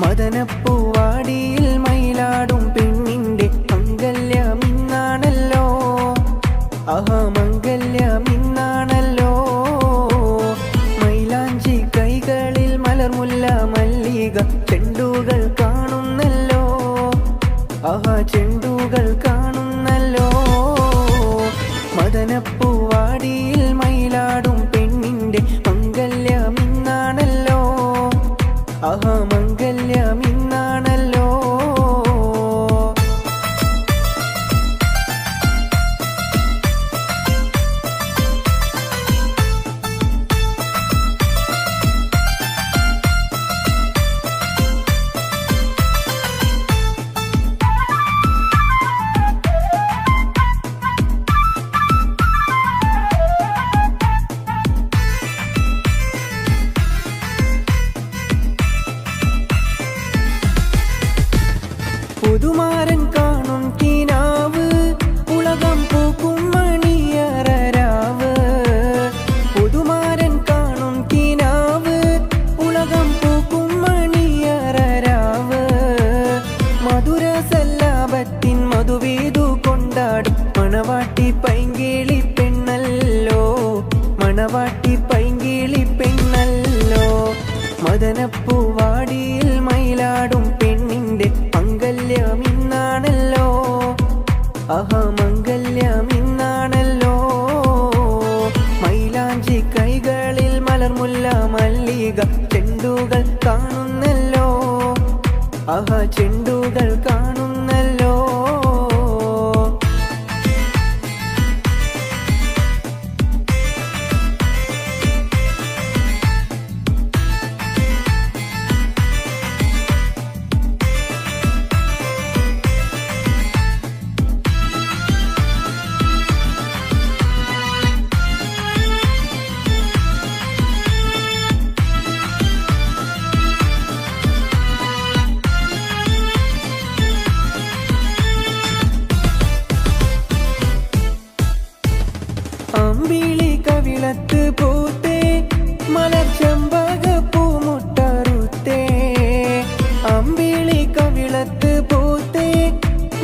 മദനപ്പൂവാടിയിൽ മയിലാടും പെണ്ണിന്റെ മംഗല്യമിന്നാണല്ലോ. മംഗല്യമിന്നാണല്ലോ. മൈലാഞ്ചി കൈകളിൽ മലർമുല്ല മല്ലിക ചെണ്ടുകൾ കാണുന്നല്ലോ. ചെണ്ടുകൾ കാണുന്നല്ലോ. മദനപ്പൂവാടിയിൽ മയിലാടും പെണ്ണിന്റെ മംഗല്യമിന്നാണല്ലോ. മംഗല്യമിന്നാണല്ലോ. പുതുമാരൻ കാണും കിനാവ് ഉലകം പൂക്കും മണിയറരാവ്. പുതുമാരൻ കാണും കിനാവ് ഉലകം പൂക്കും മണിയറരാവ്. മധുര സല്ലാപത്തിൻ മധുവേദു കൊണ്ടാടും മണവാട്ടി പൈങ്കിളി പെണ്ണല്ലോ. മണവാട്ടി പൈങ്കിളി പെണ്ണല്ലോ. മദനപ്പൂവാടിയിൽ മയിലാടും പെണ്ണിന്റെ മംഗല്യമിന്നാണല്ലോ. മംഗല്യമിന്നാണല്ലോ. മൈലാഞ്ചി കൈകളിൽ മലർമുല്ല മല്ലിക ചെണ്ടുകൾ കാണുന്നല്ലോ. ചെണ്ടുകൾ കാണുന്നല്ലോ. അമ്പിളി കവിളത്ത് പൂത്തേ മലർച്ചെമ്പക പൂമുട്ടറുത്തേ. അമ്പിളി കവിളത്ത് പൂത്തേ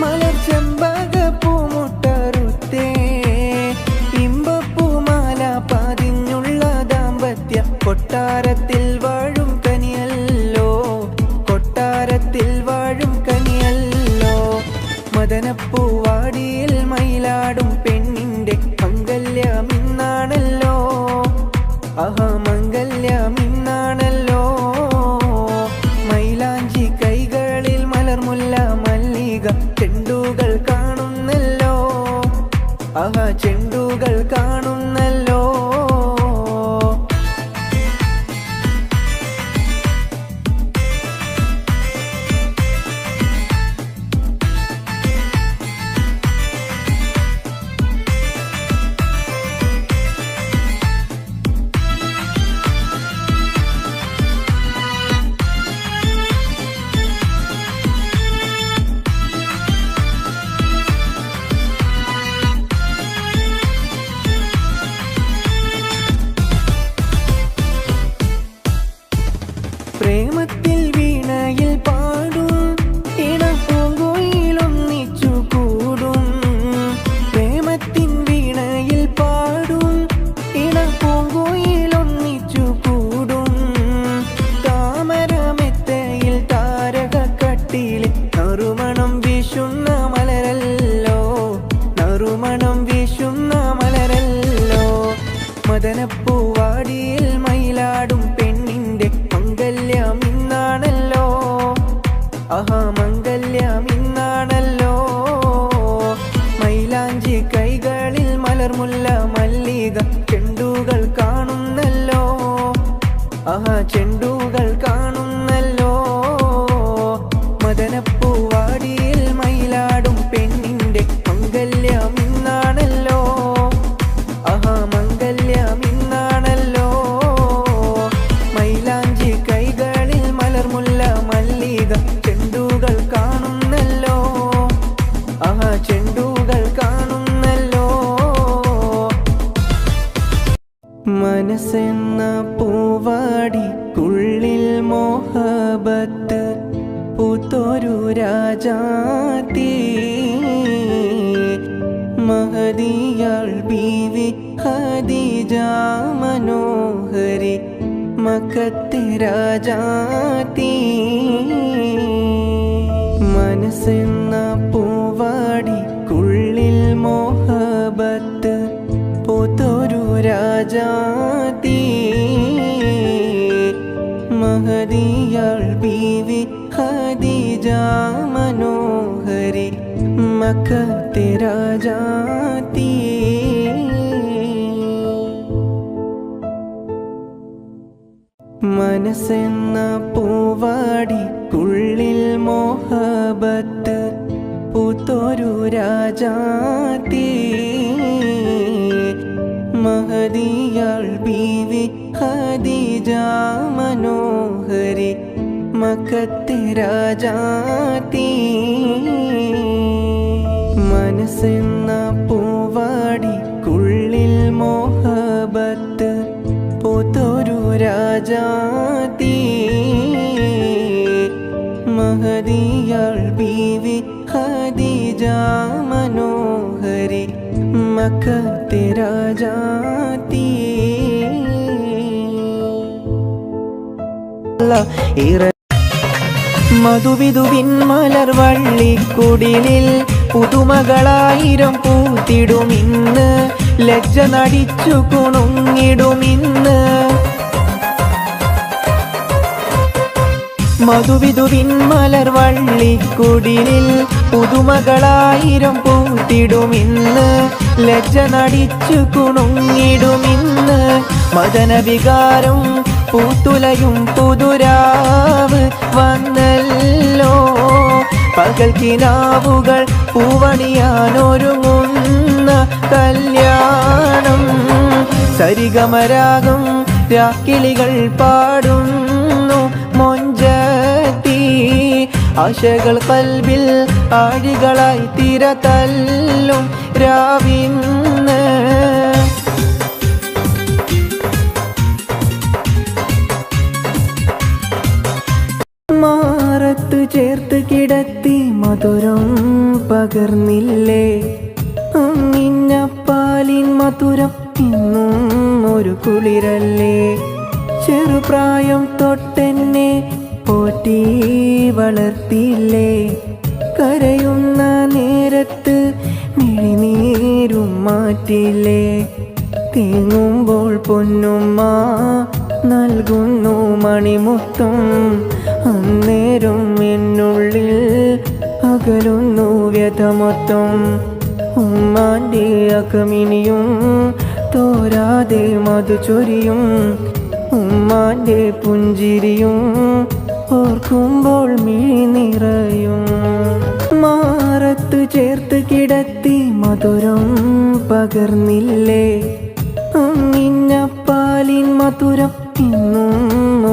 മലർച്ചെമ്പക പൂമുട്ടറുത്തേ. ഇമ്പപ്പൂമാല പതിഞ്ഞുള്ള ദാമ്പത്യ കൊട്ടാരത്തിൽ വാഴും കനിയല്ലോ. കൊട്ടാരത്തിൽ വാഴും കനിയല്ലോ. മദനപ്പൂവാടിയിൽ മയിലാടും പെണ്ണിന്റെ മംഗല്യമിന്നാണല്ലോ. മംഗല്യമിന്നാണല്ലോ. മൈലാഞ്ചി കൈകളിൽ മലർമുല്ല മല്ലിക ചെണ്ടുകൾ കാണുന്നല്ലോ. ചെണ്ടുകൾ കാണുന്നല്ലോ. പ്രേമത്തിൽ വീണയിൽ പാടും ഇണപ്പൂങ്കുയിലൊന്നിച്ചു കൂടും. പ്രേമത്തിൻ വീണയിൽ പാടും ഇണപ്പൂങ്കുയിലൊന്നിച്ചു കൂടും. താമരമെത്തയിൽ താരകക്കട്ടിലെ നറുമണം വീശുന്ന മലരല്ലോ. നറുമണം വീശുന്ന മലരല്ലോ. മദനപ്പൂവാടിയിൽ മയിലാടും പെണ്ണിന്റെ മംഗല്യമിന്നാണല്ലോ. മംഗല്യമിന്നാണല്ലോ. മൈലാഞ്ചി കൈകളിൽ മലർമുല്ല മല്ലിക ചെണ്ടുകൾ കാണുന്നല്ലോ. ചെണ്ടുകൾ കാണുന്നല്ലോ. മദനപ്പൂവാടിയിൽ മയിലാടും പെണ്ണിന്റെ മംഗല്യമിന്നാണല്ലോ. മംഗല്യമിന്നാണല്ലോ. മൈലാഞ്ചി കൈകളിൽ മലർമുല്ല മല്ലിക ചെണ്ടുകൾ കാണുന്നല്ലോ. ചെണ്ടുകൾ കാണുന്നല്ലോ. മനസ്സെന്ന പൂവാടി ഉള്ളിൽ മോഹബത്ത് രാജാത്തി മഹദിയാൾ ബീവി ഖദീജ മനോഹരി മക്കത്തെ രാജാത്തി മനസ്സെന്ന പൂവാടിക്കുള്ളിൽ മോഹബത്ത് പൂത്തൊരു രാജാത്തി മഹദിയാൾ ബീവി ഖദീജ മനോഹരി മക്കത്തെ രാജാത്തി മനസ്സെന്ന പൂവാടിക്കുള്ളിൽ മോഹബത്ത് പൂത്തൊരു രാജാത്തി മഹദിയാൾ ബീവി ഖദീജ മനോഹരി മക്കത്തെ രാജാത്തി മനസ്സെന്ന പൂവാടിക്കുള്ളിൽ മോഹബത്ത് പൂത്തൊരു രാജാത്തി മഹദിയാൾ ബീവി ഖദീജ മനോഹരി മക്കത്തെ രാജാത്തി മധുവിധുവിൻ മലർ വള്ളിക്കുടിലിൽ പുതുമകളായിരം പൂത്തിടുമിന്ന് ലജ്ജ നടിച്ചു കുണുങ്ങിടുമിന്ന് മധുവിധുവിൻ മലർ വള്ളിക്കുടിലിൽ പുതുമകളായിരം പൂത്തിടുമിന്ന് ലജ്ജ നടിച്ചു കുണുങ്ങിടുമിന്ന് മദനവികാരം പൂത്തുലയും പുതുരാവ് വന്നല്ലോ പകൽ കിനാവുകൾ പൂവണിയാനൊരുങ്ങുന്ന കല്യാണം സരിഗമരാഗം രാക്കിളികൾ പാടുന്നു മൊഞ്ചത്തി ആശകൾ കൽബിൽ ആഴികളായി തിര തല്ലും രാവിന്ന് മാറത്തു ചേർത്ത് കിടത്തി മധുരം പകർന്നില്ലേ അങ്ങിഞ്ഞപ്പാലിൻ മധുരം ഇന്നും ഒരു കുളിരല്ലേ ചെറുപ്രായം തൊട്ടെന്നെ പോറ്റി വളർത്തിയില്ലേ കരയുന്ന നേരത്ത് മിഴിനീരും മാറ്റില്ലേ തേങ്ങുമ്പോൾ പൊന്നുമ്മ നൽകുന്നു മണിമുത്തം അന്നേരം എന്നുള്ളിൽ അകലുന്നു വ്യഥമൊത്തം ഉമ്മാൻ്റെ അകമിനിയും തോരാതെ മധുചൊരിയും ഉമ്മാൻ്റെ പുഞ്ചിരിയും ഓർക്കുമ്പോൾ മിഴി നിറയും മാറത്തു ചേർത്ത് കിടത്തി മധുരം പകർന്നില്ലേ അങ്ങിഞ്ഞപ്പാലിൻ മധുരം ഇന്നും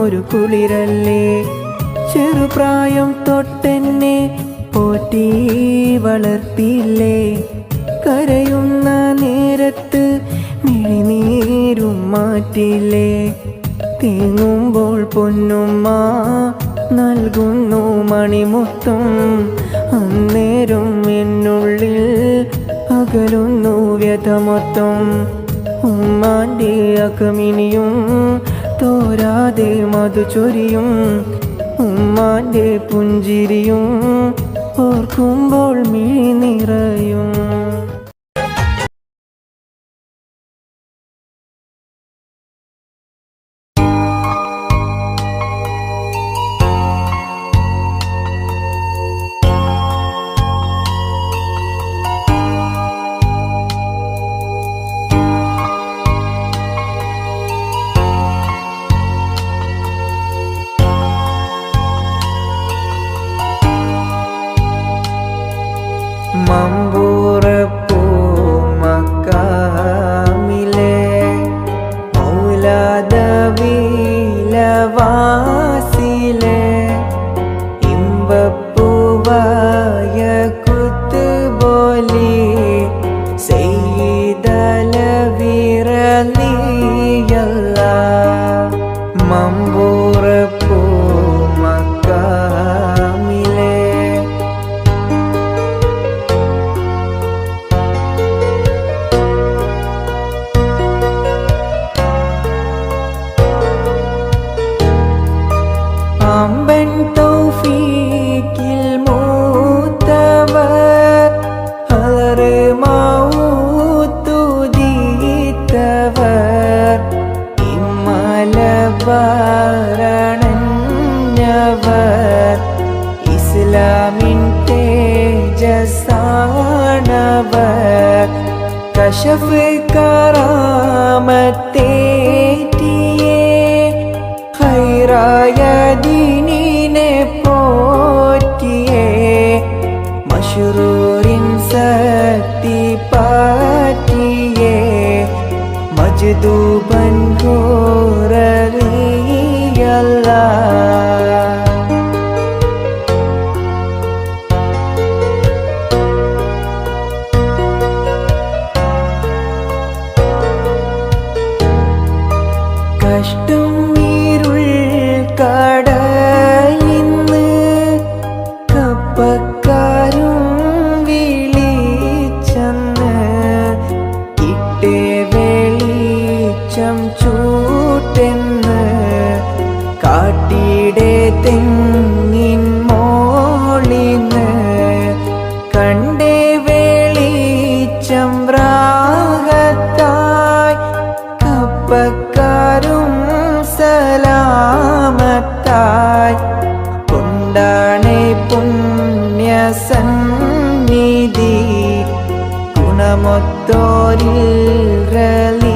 ഒരു കുളിരല്ലേ ചെറുപ്രായം തൊട്ടെന്നെ പോറ്റി വളർത്തിയില്ലേ കരയുന്ന നേരത്ത് മിഴിനീരും മാറ്റില്ലേ തേങ്ങുമ്പോൾ പൊന്നുമ്മ നൽകുന്നു മണിമുത്തം അന്നേരം എന്നുള്ളിൽ അകലുന്നു വ്യഥമൊത്തം ഉമ്മാൻ്റെ അകമിനിയും തോരാതെ മധുചൊരിയും ഉമ്മാൻ്റെ പുഞ്ചിരിയും ഓർക്കുമ്പോൾ മിഴി നിറയും മമ്പൂ അമ്പൻ തൗഫീക്കിൽ മൂത്തവർ ഹലറ് മൗത്തുദീത്തവർ ഇമ്മലബാരണഞ്ഞവർ ഇസ്ലാമിൻ തേജസാണവർ കശഫ് കറാമത്തേറ്റിയേ ഖൈറായ ദീനിനെ പോറ്റിയേ മശ്റൂറിൻ ശക്തി പാറ്റിയേ മജ്ദൂബൻ ഹൂറലിയല്ലാഹ് കഷ്ടം നീരുൾ കടലിന്ന് കപ്പക്കാരും വിളിച്ചെന്ന് ഇട്ടേ വെളിച്ചം ചൂട്ടെന്ന് കാട്ടിടെ തെങ്ങിൻ മോളിന്ന് കണ്ടേ വെളിച്ചം റാഹത്തായി കപ്പക്കാരും സലാമത്തായി കൊണ്ടാണേ പുണ്യ സന്നിധി ഗുണമൊത്തോരിൽ റലിയല്ലാഹ്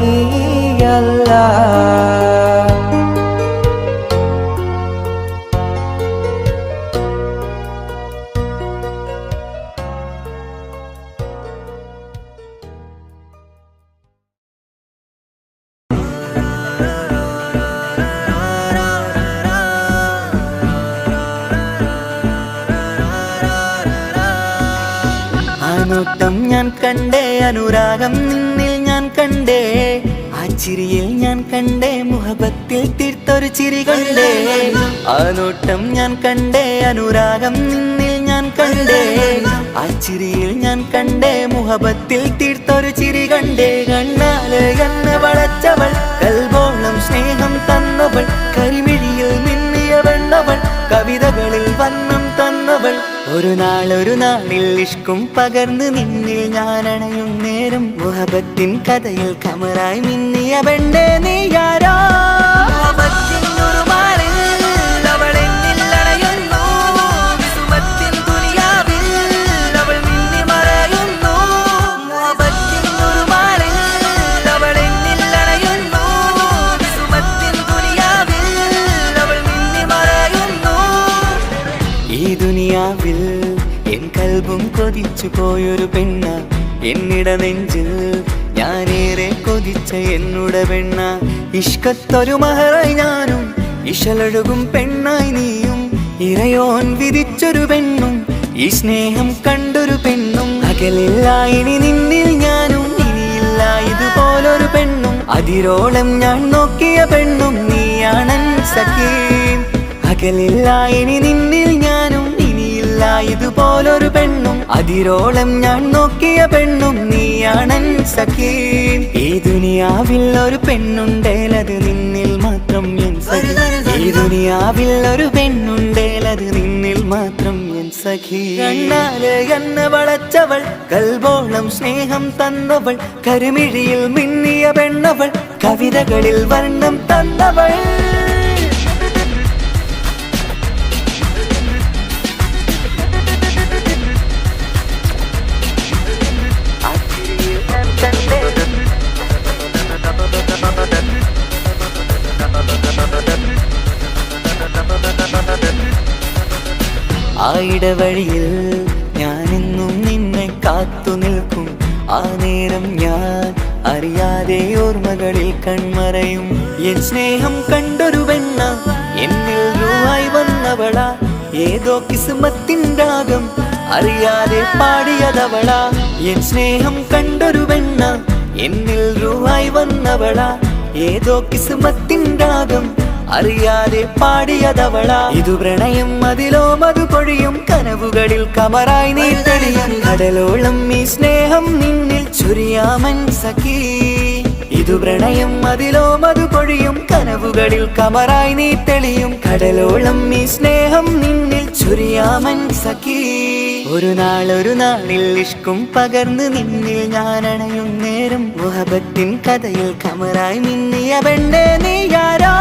നോട്ടം ഞാൻ കണ്ടേ, അനുരാഗം നിന്നിൽ ഞാൻ കണ്ടേ, ആ ചിരിയിൽ ഞാൻ കണ്ടേ, മുഹബത്തിൽ തീർത്തൊരു ചിരി കണ്ടേ. ആ നോട്ടം ഞാൻ കണ്ടേ, അനുരാഗം നിന്നിൽ ഞാൻ കണ്ടേ, ആ ചിരിയിൽ ഞാൻ കണ്ടേ, മുഹബത്തിൽ തീർത്തൊരു ചിരി കണ്ടേ. കണ്ണാല് എന്നെ വളച്ചവൾ, കൽബോളം സ്നേഹം തന്നവൾ, കരിമിഴിയിൽ മിന്നിയ വെണ്ണവൾ, കവിതകളിൽ വന്നം തന്നവൾ. ഒരു നാളിൽ ഇഷ്കും പകർന്ന് നിന്നിൽ ഞാൻ അണയും നേരം, മുഹബത്തിൻ കഥയിൽ കമറായി മിന്നിയ പെണ്ണേ നീയാരോ. ഈ ദുനിയാവിൽ എൻ കൽബും കൊതിച്ചു പോയൊരു പെണ്ണ, എന്നിട നെഞ്ചിൽ ഞാനേറെ കൊതിച്ച എന്നുടെ പെണ്ണ. ഇഷ്കത്തൊരു മഹറായി ഞാനും, ഇശലൊഴുകും പെണ്ണായി നീയും, ഇറയോൻ വിധിച്ചൊരു പെണ്ണും, ഈ സ്നേഹം കണ്ടൊരു പെണ്ണും. അകലില്ല ഇനി നിന്നിൽ ഞാനും, ഇനിയില്ല ഇതുപോലൊരു പെണ്ണും. അതിരോളം ഞാൻ നോക്കിയ പെണ്ണും നീയാണൻ സഖീ. അകലില്ല ഇനി നിന്നിൽ ഞാനും, ഇനിയില്ല ഇതുപോലൊരു പെണ്ണും. അതിരോളം ഞാൻ നോക്കിയ പെണ്ണും നീയാണൻ സഖീ. ഈ ദുനിയാവിൽ ഒരു പെണ്ണുണ്ടേലത് നിന്നിൽ മാത്രം എൻ സഖി. ഈ ദുനിയാവിൽ ഒരു പെണ്ണുണ്ടേലത് നിന്നിൽ മാത്രം എൻ സഖി. കണ്ണാല് എന്നെ വളച്ചവൾ, കൽബോളം സ്നേഹം തന്നവൾ, കരുമിഴിയിൽ മിന്നിയ പെണ്ണവൾ, കവിതകളിൽ വർണ്ണം തന്നവൾ. ആ ഇടവഴിയിൽ ഞാനെന്നും നിന്നെ കാത്തു നിൽക്കും. ആ നേരം ഞാൻ അറിയാതെ ഓർമ്മകളിൽ കൺമറയും. എൻ സ്നേഹം കണ്ടൊരു പെണ്ണ, എന്നിൽ റൂഹായി വന്നവളാ. ഏതോ കിസ്മത്തിൻ രാഗം അറിയാതെ പാടിയതവളാ. എൻ സ്നേഹം കണ്ടൊരു പെണ്ണ, എന്നിൽ റൂഹായി വന്നവളാ. ഏതോ കിസ്മത്തിൻ രാഗം അറിയാതെ പാടിയതവളാ. ഇതു പ്രണയം, അതിലോ മധു പൊഴിയും, കനവുകളിൽ കമറായി നീ തെളിയും. കടലോളം ഈ സ്നേഹം നിന്നിൽ ചൊരിയാമൻ സഖീ. ഇതു പ്രണയം അതിലോ മധു പൊഴിയും കനവുകളിൽ കമറായി നീ തെളിയും കടലോളം ഈ സ്നേഹം നിന്നിൽ ചൊരിയാമൻ സഖി ഒരു നാളിൽ ഇഷ്കും പകർന്ന് നിന്നിൽ ഞാൻ അണയും നേരം മുഹബത്തിൻ കഥയിൽ കമറായി മിന്നിയ പെണ്ണേ നീ ആരാ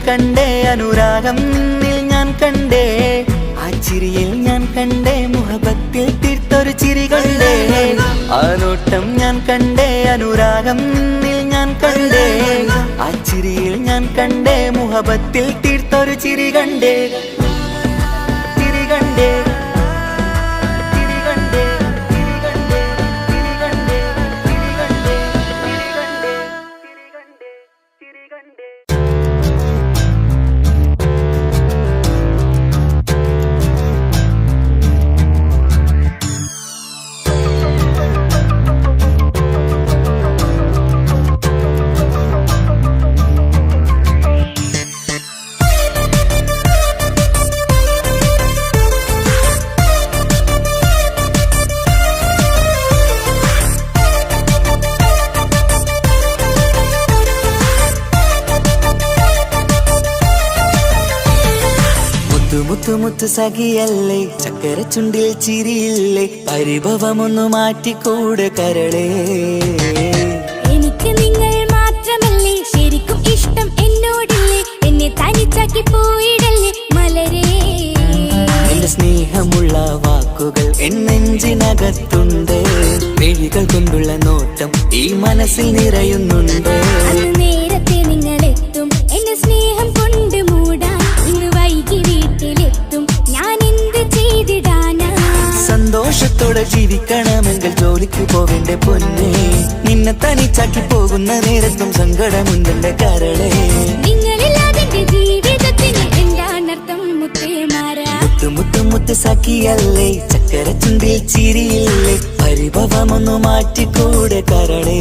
കണ്ടേ അനുരാഗം നിന്നിൽ ഞാൻ കണ്ടേ ആ ചിരിയിൽ ഞാൻ കണ്ടേ മുഹബത്തിൽ തീർത്തൊരു ചിരി കണ്ടേ ആ നോട്ടം ഞാൻ കണ്ടേ അനുരാഗം നിന്നിൽ ഞാൻ കണ്ടേ ആ ചിരിയിൽ ഞാൻ കണ്ടേ മുഹബത്തിൽ തീർത്തൊരു ചിരി കണ്ടേ ചിരി കണ്ടേ മുത്തു സഖിയല്ലേ ചക്കര ചുണ്ടിൽ ചിരിയില്ലേ പരിഭവമൊന്നു മാറ്റിക്കൂടെ കരളേ എനിക്ക് നിങ്ങൾ മാത്രമല്ലേ ശരിക്കും ഇഷ്ടം എന്നോടില്ലേ എന്നെ തനിച്ചാക്കി പോയിടല്ലേ മലരേ എന്റെ സ്നേഹമുള്ള വാക്കുകൾ എന്നെഞ്ചിനകത്തുണ്ട് മിഴികൾ കൊണ്ടുള്ള നോട്ടം ഈ മനസ്സിൽ നിറയുന്നുണ്ട് നേരത്തെ നിങ്ങളെത്തും എന്റെ സ്നേഹം കൊണ്ട് മൂടാൻ ഇന്ന് വൈകി വീട്ടിലെത്തും ഞാൻ എന്ത് ചെയ്തിടാനാ സന്തോഷത്തോടെ ജീവിക്കണമെങ്കിൽ ജോലിക്ക് പോവേണ്ട പൊന്നേ നിന്നെ തനിച്ചാക്കി പോകുന്ന നേരത്തും സങ്കടമുണ്ടെന്റെ കരളേ നിങ്ങളില്ലാതെ ജീവിതത്തിന് എന്താണർത്ഥം മുത്തേമാരാ മുത്ത് സഖിയല്ലേ ചക്കര ചുണ്ടിൽ ചിരിയില്ലേ പരിഭവമൊന്നു മാറ്റിക്കൂടെ കരളേ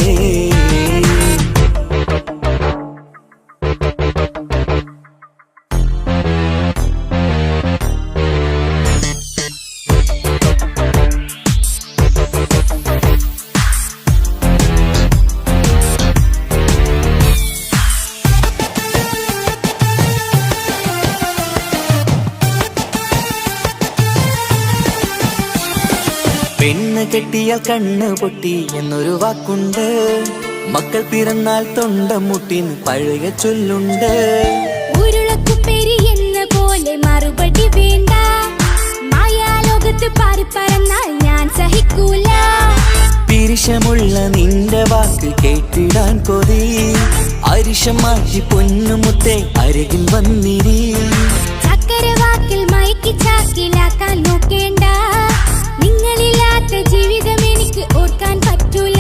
പെണ്ണ് കെട്ടിയാൽ കണ്ണ് പൊട്ടി എന്നൊരു വാക്കുണ്ട് മക്കൾ പിറന്നാൽ തൊണ്ട മുട്ടിന് പഴയ ചൊല്ലുണ്ട് ഉരുളക്കുപ്പേരി എന്ന പോലെ മറുപടി വേണ്ട മായാലോകത്ത് പാറി പറന്നാൽ ഞാൻ സഹിക്കൂല പിരിശമുള്ള നിന്റെ വാക്ക് കേട്ടിടാൻ കൊതി അരിശം മാറ്റി പൊന്നുമുത്തേ അരികിൽ വന്നിരി ചക്കര വാക്കിൽ മയക്കി ചാക്കിലാക്കാൻ നോക്കേണ്ട നിങ്ങളില്ലാത്ത ജീവിതം എനിക്ക് ഓർക്കാൻ പറ്റൂല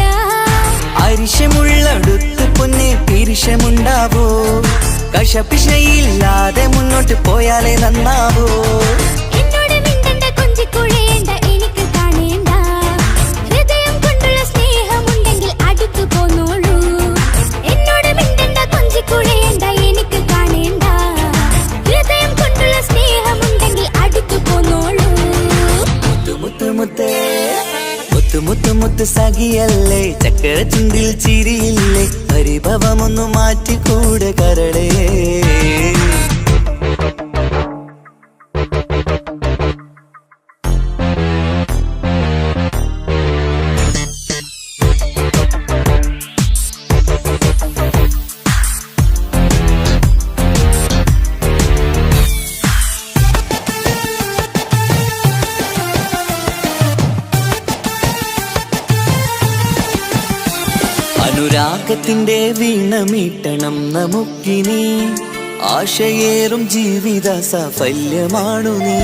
അരിശമുള്ളടുത്ത് പൊന്നെ പിരിശമുണ്ടാവോ കശപിശയില്ലാതെ മുന്നോട്ട് പോയാലേ നന്നാവോ എന്നോട് മിണ്ടണ്ട കൊഞ്ചിക്കുഴയേണ്ട എനിക്ക് കാണേണ്ട ഹൃദയം കൊണ്ടുള്ള സ്നേഹമുണ്ടെങ്കിൽ അടുത്തു പോന്നോളൂ എന്നോട് മിണ്ടണ്ട കൊഞ്ചിക്കുഴയേണ്ട എനിക്ക് കാണേണ്ട ഹൃദയം കൊണ്ടുള്ള സ്നേഹമുണ്ടെങ്കിൽ അടുത്തു പോന്നോളൂ മുത്ത് സഖിയല്ലേ ചക്കര ചുണ്ടിൽ ചിരിയില്ലേ പരിഭവമൊന്നു മാറ്റിക്കൂടെ കരളേ അനുരാഗത്തിന്റെ വീണമീട്ടണം നമുക്കിനി ആശയേറും ജീവിത സാഫല്യമാണു നീ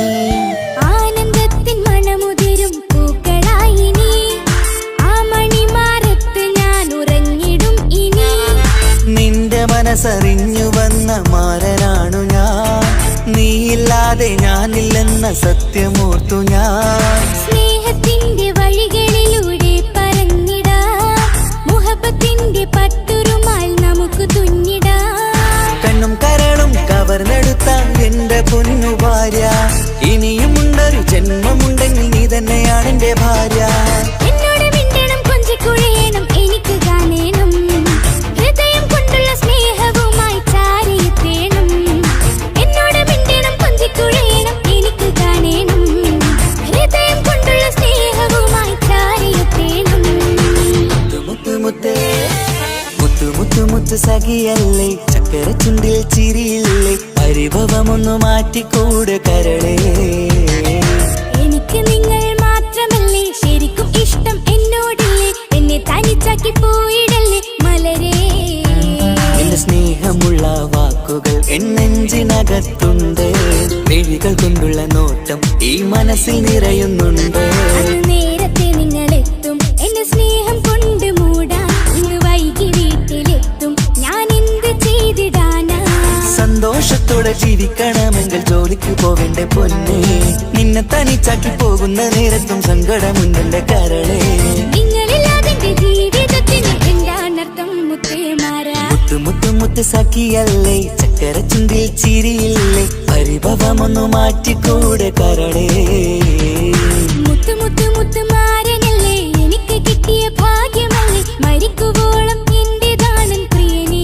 ആനന്ദത്തിൻ മണമുതിരും പൂക്കളായി നീ ആ മണിമാരത്ത് ഞാൻ ഉറങ്ങിടും ഇനി നിന്റെ മനസ്സറിഞ്ഞു വന്ന മാരനാണു ഞാൻ നീയില്ലാതെ ഞാനില്ലെന്ന സത്യമോർത്തു ഞാൻ പാവത്തിന്റെ പട്ടുറുമാൽ നമുക്ക് തുന്നിടാം. കണ്ണും കരളും കവർന്നെടുത്ത എന്റെ പൊന്നു ഭാര്യ, ഇനിയുമുണ്ടൊരു ജന്മമുണ്ടെങ്കിൽ നീ തന്നെയാണ് എന്റെ ഭാര്യ. എന്നോട് മിണ്ടണം, കൊഞ്ചിക്കുഴയണം, എനിക്ക് കാണണം, ഹൃദയം കൊണ്ടുള്ള സ്നേഹവുമായി ചാരിയെത്തേണം. എന്നോട് മിണ്ടണം, കൊഞ്ചിക്കുഴയണം, എനിക്ക് കാണണം, ഹൃദയം കൊണ്ടുള്ള സ്നേഹവുമായി ചാരിയെത്തേണം. മുത്ത് മുത്ത് മുത്ത് മുത്ത് മുത്ത് സഖിയല്ലേ, ചക്കര ചുണ്ടിൽ ചിരിയില്ലേ, പരിഭവമൊന്നു മാറ്റിക്കൂട് കരളേ. എനിക്ക് നിങ്ങൾ മാത്രമല്ലേ ശരിക്കും ഇഷ്ടം എന്നോടില്ലേ, എന്നെ തനിച്ചാക്കി പോയിടല്ലേ മലരേ. എന്റെ സ്നേഹമുള്ള വാക്കുകൾ എന്നെഞ്ചിനകത്തുണ്ട്, മിഴികൾ കൊണ്ടുള്ള നോട്ടം ഈ മനസ്സിൽ നിറയുന്നുണ്ട്. അന്ന് നേരത്തെ നിങ്ങളെത്തും എന്റെ സ്നേഹം കൊണ്ട് മൂടാൻ, ഇന്ന് വൈകി വീട്ടിലെത്തും ഞാൻ എന്ത് ചെയ്തിടാനാ. സന്തോഷത്തോടെ ജീവിക്കണമെങ്കിൽ ജോലിക്ക് പോകണ്ടേ പൊന്നേ, നിന്നെ തനിച്ചാക്കി പോകുന്ന നേരത്തും സങ്കടമുണ്ടെന്റെ കരളേ. നിങ്ങളില്ലാതെ ജീവിതത്തിന് എന്താണർത്ഥം മുത്തേമാരാ. മുത്ത് മുത്ത് മുത്ത് സഖിയല്ലേ, ചക്കര ചുണ്ടിൽ ചിരിയില്ലേ, പരിഭവമൊന്നു മാറ്റിക്കൂടെ കരളേ. മുത്ത് മുത്ത് മുത്ത് മാരനല്ലേ, എനിക്ക് കിട്ടിയ ഭാഗ്യമല്ലേ, മരിക്കുവോളം എന്റേതാണ് പ്രിയനേ.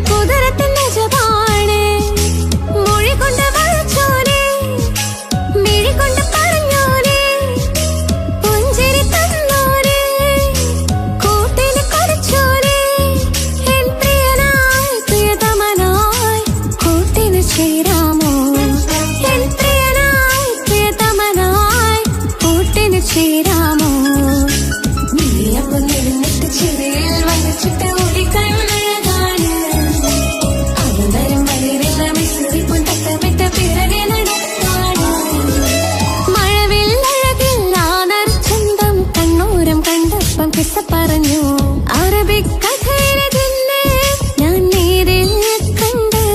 കുതിരത്തെ ചേരാമോ എൻ പ്രിയനായി പ്രിയതമനായി കൂട്ടിന് ചേരാമോ നീയപ്പോൾ നിന്നിട്ട് ചിരിയിൽ വന്നിട്ട് ഓടിക്കണ്ണഴകാണ് അവതരം വഴിയില്ല മിസ്സിരിപ്പും തട്ടമിട്ട പിറകെ നടക്കാണ് മഴവില്ലഴകിൽ നാനർ ചന്തം കണ്ണൂരം കണ്ടപ്പം കിസ്സ പറഞ്ഞു അറബിക് കഥയിലെ ഞാൻ നേരിൽ കണ്ടു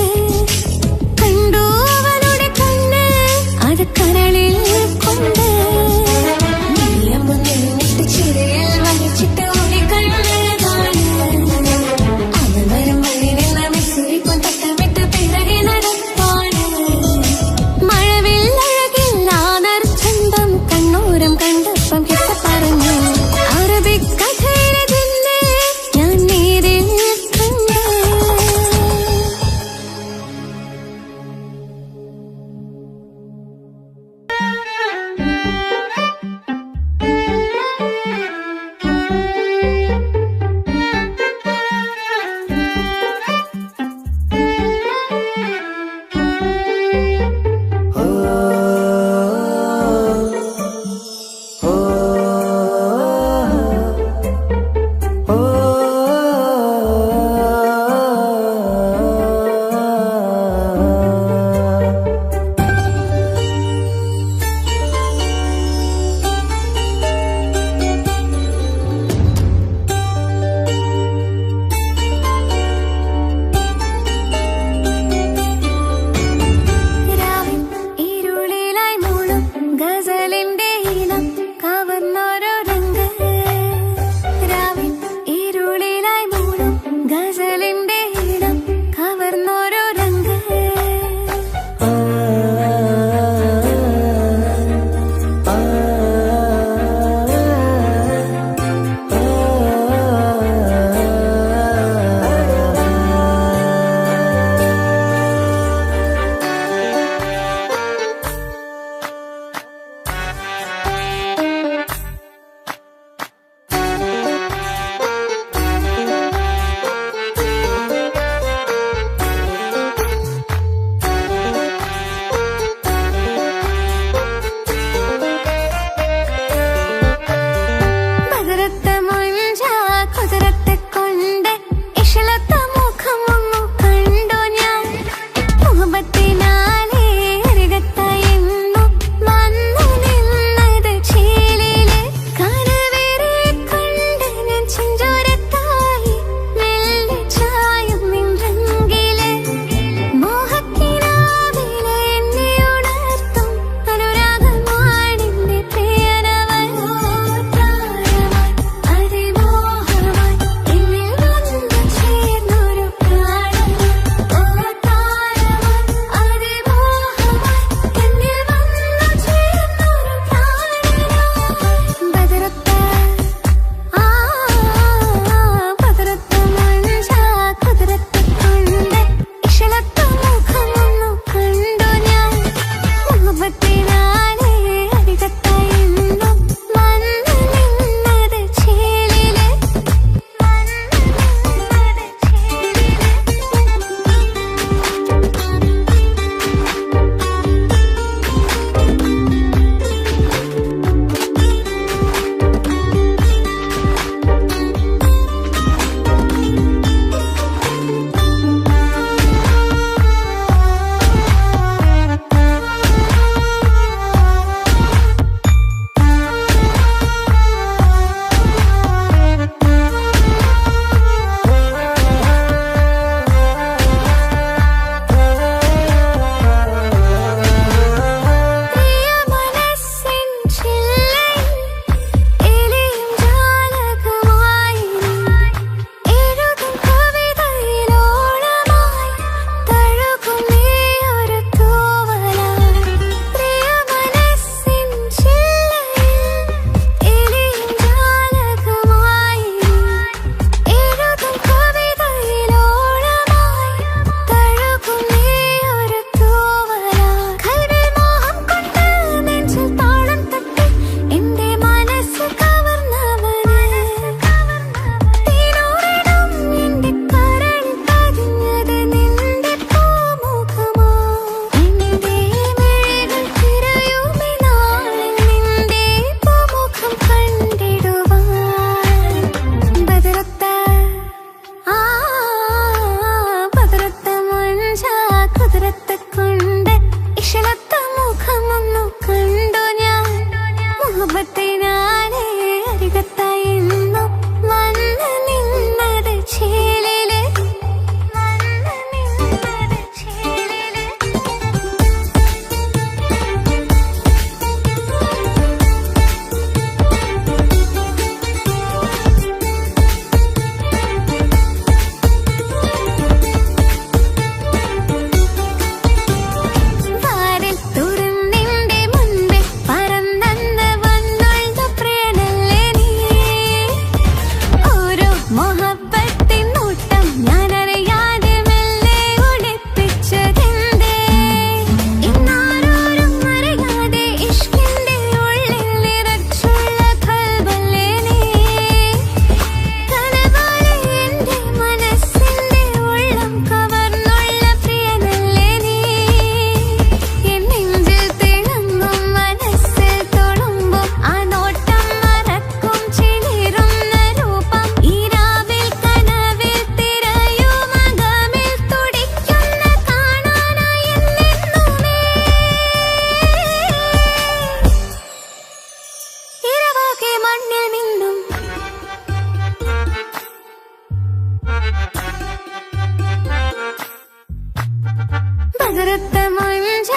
ബദറത്ത മുഞ്ച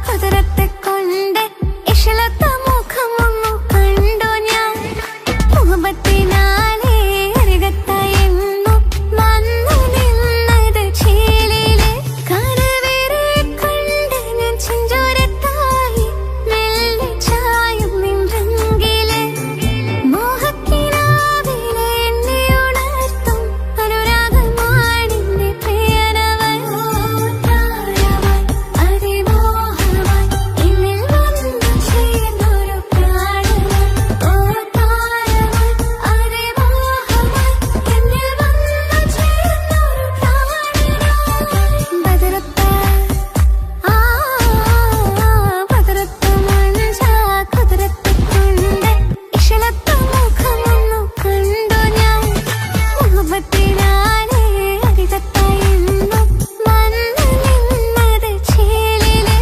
കുതിരത്തെ കൊണ്ട് ഇഷലത്ത മുഖമൊന്നു കണ്ടു ഞാൻ മുഹബത്തിനാലേ അരികത്തായെന്നു വന്നു നിന്നത് ചേലിലെ കരവേറെ കണ്ട് ഞാൻ ചെഞ്ചോരത്തായി മെല്ലെ ചായും നിன்றെങ്കിലെ മോഹക്കിനാവിലെ എന്നെ ഉണർത്തും അനുരാഗമാണിന്റെ പ്രിയനവൻ അതിമോഹമായി എന്നിൽ വന്നു ചേർന്നൊരു പ്രാണവൻ അതിമോഹമായി എന്നിൽ വന്നു ചേർന്നൊരു പ്രാണവൻ ബദറത്ത ബദറത്ത മുഞ്ച കുതിരത്തെ കൊണ്ട് ഇഷലത്ത മുഖമൊന്നു കണ്ടു ഞാൻ മുഹബത്തിനാലേ അരികത്തായെന്നു വന്നു നിന്നത് ചേലിലെ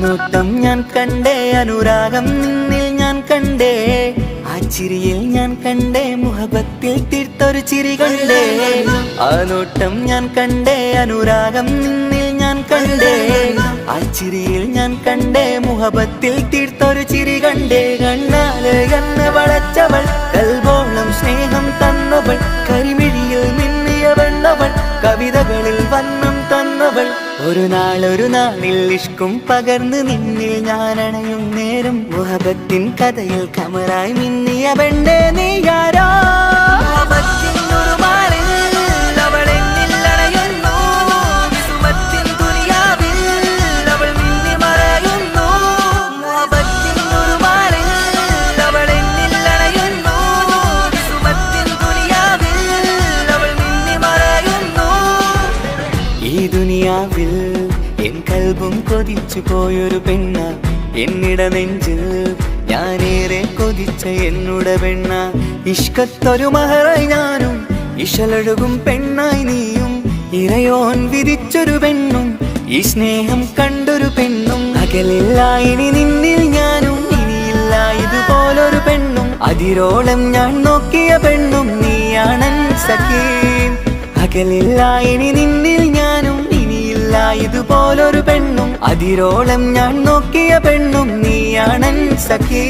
നോട്ടം ഞാൻ കണ്ടേ അനുരാഗം നിന്നിൽ ഞാൻ കണ്ടേ ആ ചിരിയിൽ ഞാൻ കണ്ടേ മുഹബത്തിൽ തീർത്തൊരു ചിരി കണ്ടേ ആ നോട്ടം ഞാൻ കണ്ടേ അനുരാഗം നിന്നിൽ ഞാൻ കണ്ടേ ആ ചിരിയിൽ ഞാൻ കണ്ടേ മുഹബത്തിൽ തീർത്തൊരു ചിരി കണ്ടേ കണ്ണാല് കണ്ണ് വളച്ചവൾ കൽബോളം സ്നേഹം തന്നവൾ കരിമിഴിയിൽ മിന്നിയ വെണ്ണവൾ കവിതകളിൽ വന്നം തന്നവൾ ഒരു നാളിൽ ഇഷ്കും പകർന്ന് നിന്നിൽ ഞാൻ അണയും നേരം മുഹബത്തിൻ കഥയിൽ കമറായി മിന്നിയ പെണ്ണേ നീയാരോ എൻ കൽബും കൊതിച്ചു പോയൊരു പെണ്ണ എന്നിട നെഞ്ചിൽ ഞാനേറെ കൊതിച്ച എന്നുട പെണ്ണ ഇഷ്കത്തൊരു മഹറായി ഞാനും ഇശലൊഴുകും പെണ്ണായി നീയും ഇറയോൻ വിധിച്ചൊരു പെണ്ണും ഈ സ്നേഹം കണ്ടൊരു പെണ്ണും അകലില്ല ഇനി നിന്നിൽ ഞാനും ഇനിയില്ല ഇതുപോലൊരു പെണ്ണും അതിരോളം ഞാൻ നോക്കിയ പെണ്ണും നീയാണൻ സഖീ അകലില്ല ഇനി നിന്നിൽ ഞാനും ഇതുപോലൊരു പെണ്ണും അതിരോളം ഞാൻ നോക്കിയ പെണ്ണും നീയാണൻ സഖീ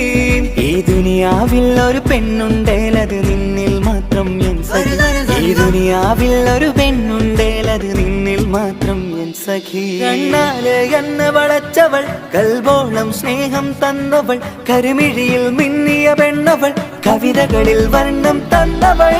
ഈ ദുനിയാവിൽ ഒരു പെണ്ണുണ്ടേലത് നിന്നിൽ മാത്രം എൻ സഖി ഈ ദുനിയാവിൽ ഒരു പെണ്ണുണ്ടേലത് നിന്നിൽ മാത്രം എൻ സഖി കണ്ണാല് കണ്ണ് വളച്ചവൾ കൽബോളം സ്നേഹം തന്നവൾ കരിമിഴിയിൽ മിന്നിയ പെണ്ണവൾ കവിതകളിൽ വർണ്ണം തന്നവൾ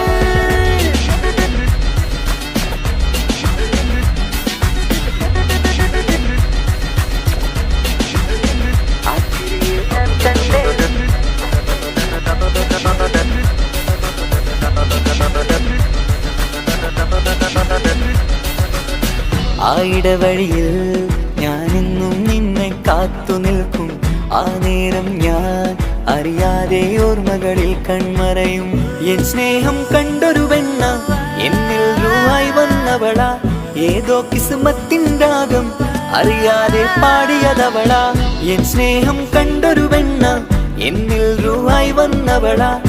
ആ ഇടവഴിയിൽ ഞാനെന്നും നിന്നെ കാത്തു നിൽക്കും ആ നേരം ഞാൻ അറിയാതെ ഓർമ്മകളിൽ കൺമറയും എൻ സ്നേഹം കണ്ടൊരു പെണ്ണ എന്നിൽ രൂപായി വന്നവള ഏതോ കിസ്മത്തിൻ രാഗം അറിയാതെ പാടിയതവള എൻ സ്നേഹം കണ്ടൊരു പെണ്ണ എന്നിൽ രൂപായി വന്നവള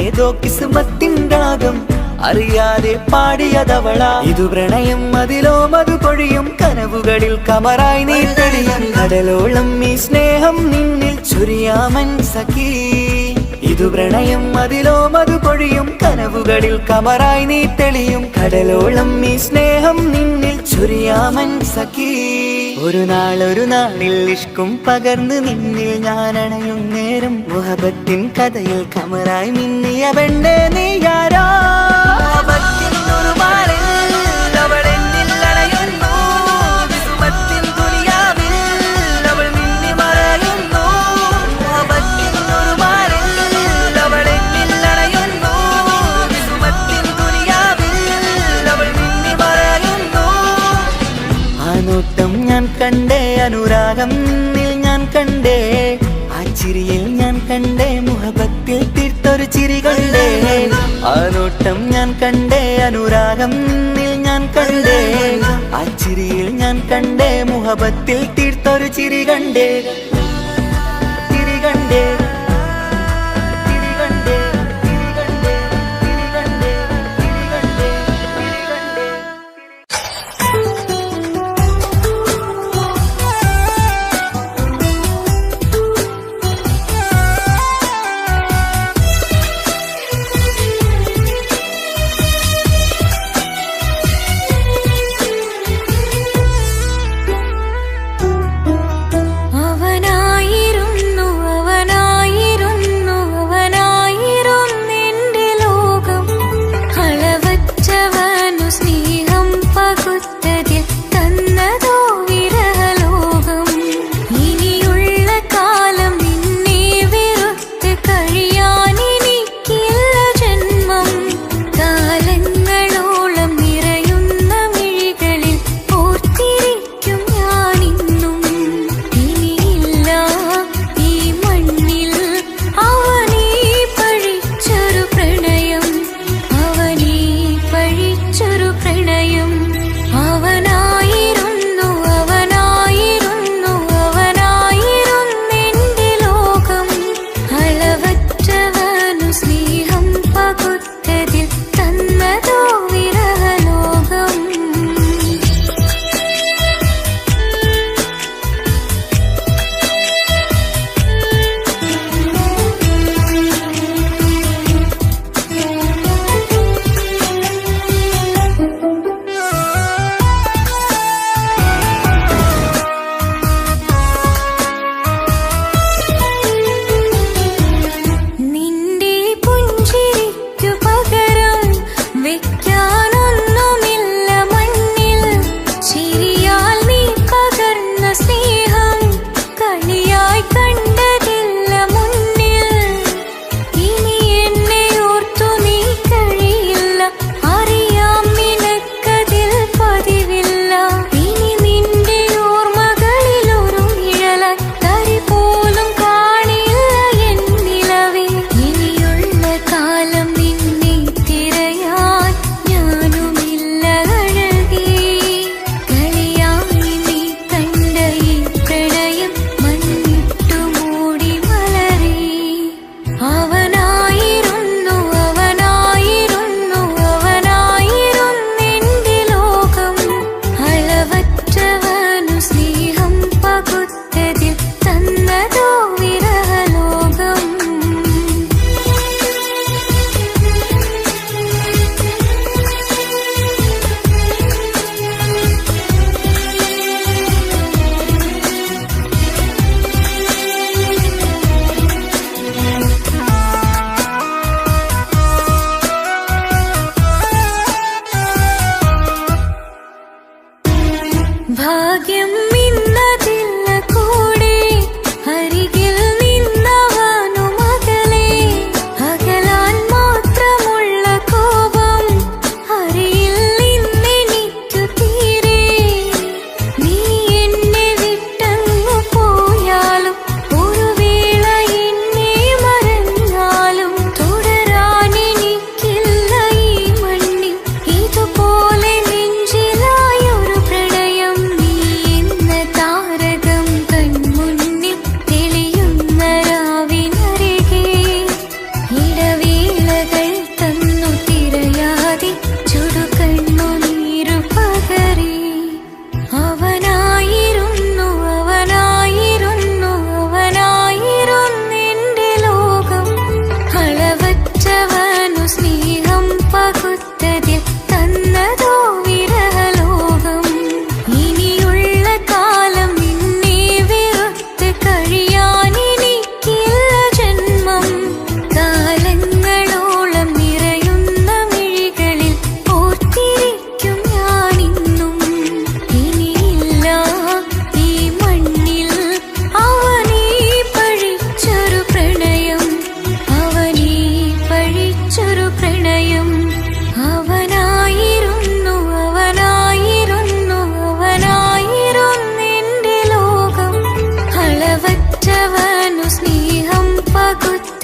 ഏതോ കിസ്മത്തിൻ രാഗം അറിയാതെ പാടിയതവള ഇതു പ്രണയം അതിലോ മധു പൊഴിയും കനവുകളിൽ കമറായി നീ തെളിയും കടലോളം ഈ സ്നേഹം നിന്നിൽ ചൊരിയാമൻ സഖീ ഇതു പ്രണയം അതിലോ മധു പൊഴിയും കനവുകളിൽ കമറായി നീ തെളിയും കടലോളം ഈ സ്നേഹം നിന്നിൽ ചൊരിയാമൻ സഖീ ഒരു നാളിൽ ഇഷ്കും പകർന്ന് നിന്നിൽ ഞാൻ അണയും നേരം മുഹബത്തിൻ കഥയിൽ കമറായി മിന്നിയ പെണ്ണേ നീയാരോ ും കണ്ടേ അനുരാഗം നിന്നിൽ ഞാൻ കണ്ടേ ആ ചിരിയിൽ ഞാൻ കണ്ടേ മുഹബത്തിൽ തീർത്തൊരു ചിരി കണ്ടേ ആ നോട്ടം ഞാൻ കണ്ടേ അനുരാഗം നിന്നിൽ ഞാൻ കണ്ടേ ആ ചിരിയിൽ ഞാൻ കണ്ടേ മുഹബത്തിൽ തീർത്തൊരു ചിരി കണ്ടേ ചിരി കണ്ടേ ചിരി കണ്ടേ ചിരി കണ്ടേ ചിരി കണ്ടേ ചിരി കണ്ടേ ചിരി കണ്ടേ അവനായിരുന്നു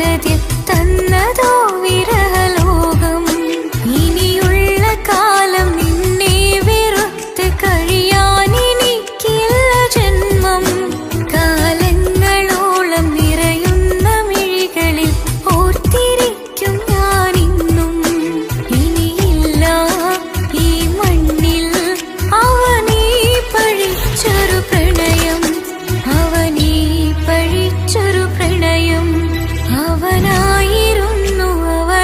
തന്നതോ വിരഹലോകം. ഇനിയുള്ള കാലം നിന്നെ വെറുത്ത് കഴിയാൻ എനിക്കില്ല ജന്മം. കാലങ്ങളോളം നിറയുന്ന മിഴികളിൽ ഓർത്തിരിക്കും ഞാനിന്നും. ഇനിയില്ല ഈ മണ്ണിൽ അവനീ പഴിച്ചൊരു പ്രണയം, അവനീ പഴിച്ചൊരു പ്രണയം. അവനായിരുന്നു അവൾ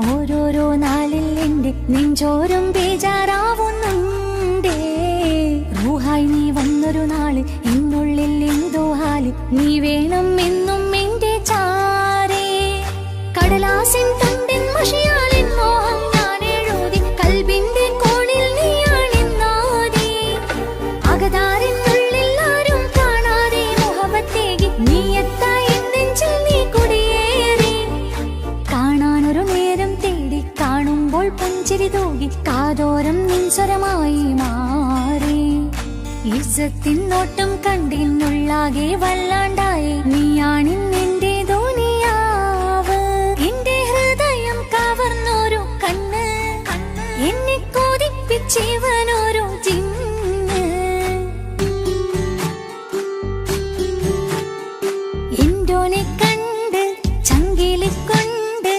ഓരോരോ നാളിൽ എന്റെ നെഞ്ചോരം ബേജാറാവുന്നുണ്ടേ. റൂഹായി നീ വന്നൊരു നാള് എന്നുള്ളിൽ എന്തോ ഹാല്, നീ വേണം എന്നും എന്റെ ചാരേ. കടലാസിൻ തുണ്ടിൻ മഷിയാലിൻ മോഹം ഞാൻ എഴുതി, കൽബിന്റെ കോണിൽ നീയാണെന്നാതി. അകതാരിനുള്ളിൽ ആരും കാണാതെ മുഹബത്തേകി നീ എത്തായി നെഞ്ചിൽ നീ കുടിയേറി. കാണാനൊരു നേരം തേടി കാണുമ്പോൾ പുഞ്ചിരി തൂകി കാതോരം നിൻസ്വരമായി മാറി. ഇസ്സത്തിൻ നോട്ടം കണ്ടിന്നുള്ളാകെ വല്ലാണ്ടായി, നീയാണിന്നെന്റെ ദുനിയാവ്. എന്റെ ഹൃദയം കവർന്നോരു കണ്ണ്, എന്നെ കൊതിപ്പിച്ചിവനോരോ ജിന്ന്. എന്തോനെ കണ്ട് ചങ്കിലിക്കൊണ്ട്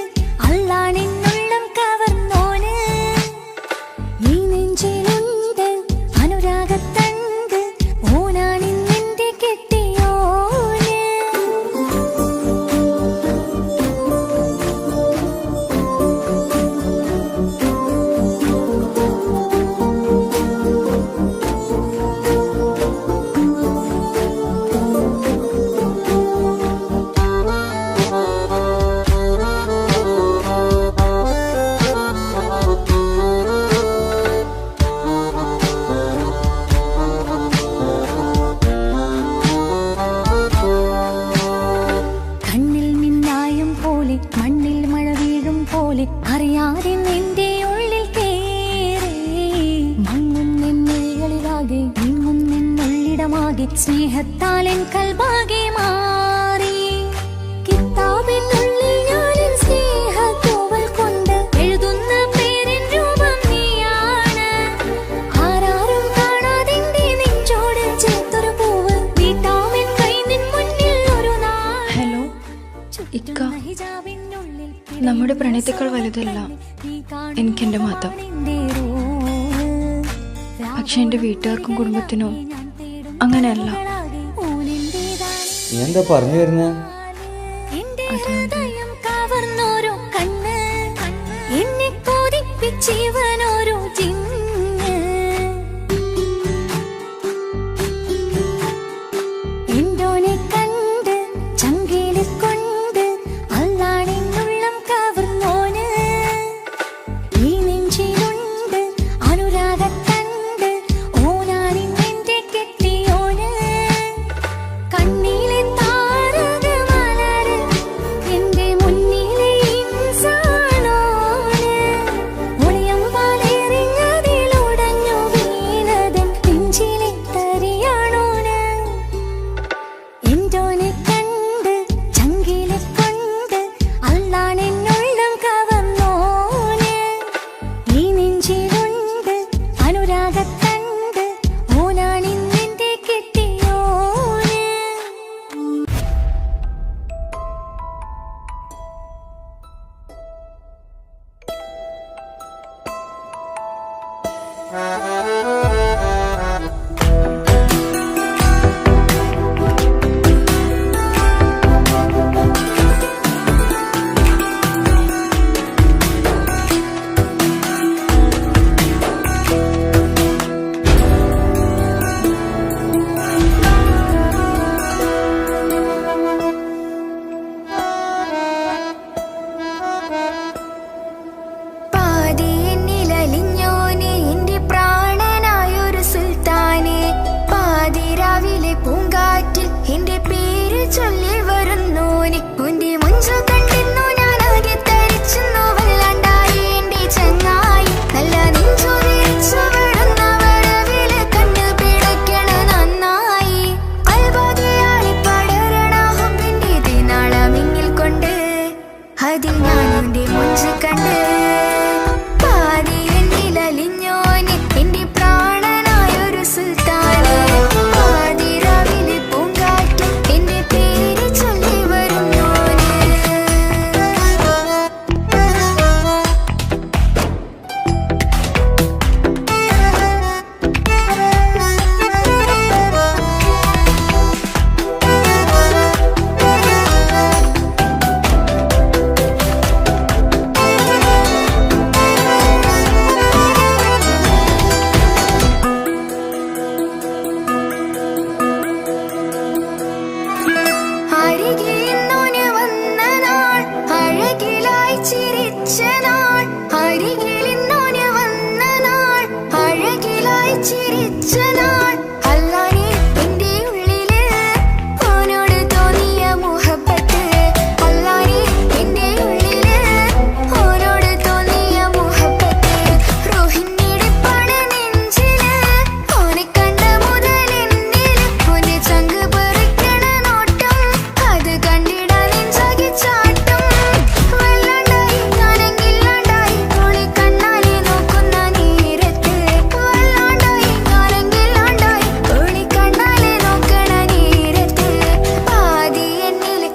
അള്ളാണെന്നുള്ളം കവർന്നോന്. ഈ നെഞ്ചിലുണ്ട് അനുരാഗത്തണ്ട്, ഓനാണിന്നെന്റെ കെട്ടിയോന്. കണ്ണിൽ മിന്നായം പോലെ മണ്ണിൽ മഴ വീഴും പോലെ അറിയാതെ നിന്റെ ഉള്ളിൽ കേറി. മങ്ങുന്നെന്നുള്ളിലാകെ നീങ്ങുന്നെന്നുള്ളിടമാകെ സ്നേഹത്താലെൻ കൽബാകെ മാറി. കിതാബിനുള്ളിൽ ഞാനെൻ സ്നേഹത്തൂവൽ കൊണ്ട് എഴുതുന്ന പേരിൻ രൂപം നീയാണ്. ആരാരും കാണാതെന്റെ നെഞ്ചോട് ചേർത്തൊരു പൂവ്, വീട്ടാമെൻ കൈ നിൻ മുന്നിൽ ഒരു നാൾ. ഹലോ ഇക്ക, നമ്മുടെ പ്രണയത്തേക്കാൾ വലുതല്ല എനിക്കെന്റെ മതം. പക്ഷെ എന്റെ വീട്ടുകാർക്കും കുടുംബത്തിനും അങ്ങനെയല്ല. നീ എന്താ പറഞ്ഞു വരുന്നേ? ഹൃദയം കവർന്നോരോ കണ്ണ്, എന്നെ കൊതിപ്പിച്ചിവനോരോ ജിന്ന്. എന്തോനെ കണ്ട് ചങ്കിലിക്കൊണ്ട് അള്ളാണെന്നുള്ളം കവർന്നോന്. ഈ നെഞ്ചിലുണ്ട് അനുരാഗത്തണ്ട്, ഓനാണിന്നെന്റെ കെട്ടിയോന്. കണ്ണിലെ താരകമലര് എന്റെ മുന്നിലെ ഇൻസാനോന്. ഒളിയം പാലെറിഞ്ഞതിലുടഞ്ഞു വീണതൻ നെഞ്ചിലെ തരിയാണോന്. എന്തോനെ കണ്ട് ചങ്കിലിക്കൊണ്ട് അള്ളാണെന്നുള്ളം കവർന്നോന്. ഈ നെഞ്ചിലുണ്ട് അനുരാഗത്തണ്ട്, ഓനാണിന്നെന്റെ കെട്ടിയോന്. പാതിയെന്നിലലിഞ്ഞോനെ എന്റെ പ്രാണനായൊരു സുൽത്താനെ. പാതിരാവിലെ പൂങ്കാറ്റിൽ എന്റെ പേര് ചൊല്ലി വരുന്നോനെ. ഉന്റെ മുഞ്ചു കണ്ടെന്നു ഞാൻ ആകെ തരിച്ചെന്നു വല്ലാണ്ടായി എന്റെ ചങ്ങായി. നല്ല നെഞ്ചു വിരിച്ചു വിടുന്ന വരവില് കണ്ണ് പിടയ്ക്കണ നന്നായി. അൽബാധിയായി പടരണ ഹുബിന്റെ ദിനാളമിങ്ങിൽ കൊണ്ട് അതിൽ ഞാൻ എന്റെ മുഞ്ചു കണ്ട്. പാതിയെന്നിലലിഞ്ഞോനെ എന്റെ പ്രാണനായൊരു സുൽത്താനെ. പാതിരാവിലെ പൂങ്കാറ്റിൽ എന്റെ പേര് ചൊല്ലി വരുന്നോനെ. ജനിച്ച നാൾ അരികിൽ ഇന്നോന് വന്ന നാൾ അഴകിലായി ചിരിച്ച നാൾ അല്ലാനെ എന്റെ ഉള്ളില് ഓനോട് തോന്നിയ മുഹബത്ത് അല്ലാനെ എന്റെ ഉള്ളില് ഓനോട് തോന്നിയ മുഹബത്ത് റോഹിണിടിപ്പാണ് നെഞ്ചില് ഓനെ കണ്ട മുതൽ എന്നില് ഓന്റെ ചങ്ക് പറിക്കണ നോട്ടം അത് കണ്ടിടാൻ നെഞ്ചാകി ചാട്ടം വല്ലാണ്ടായി കാനെങ്കില്ലാണ്ടായി ഓളെ കണ്ണാലെ നോക്കുന്ന നേരത്ത് വല്ലാണ്ടായി കാനെങ്കില്ലാണ്ടായി ഓളെ കണ്ണാലെ നോക്കണ നേരത്ത് പാതി എന്നില്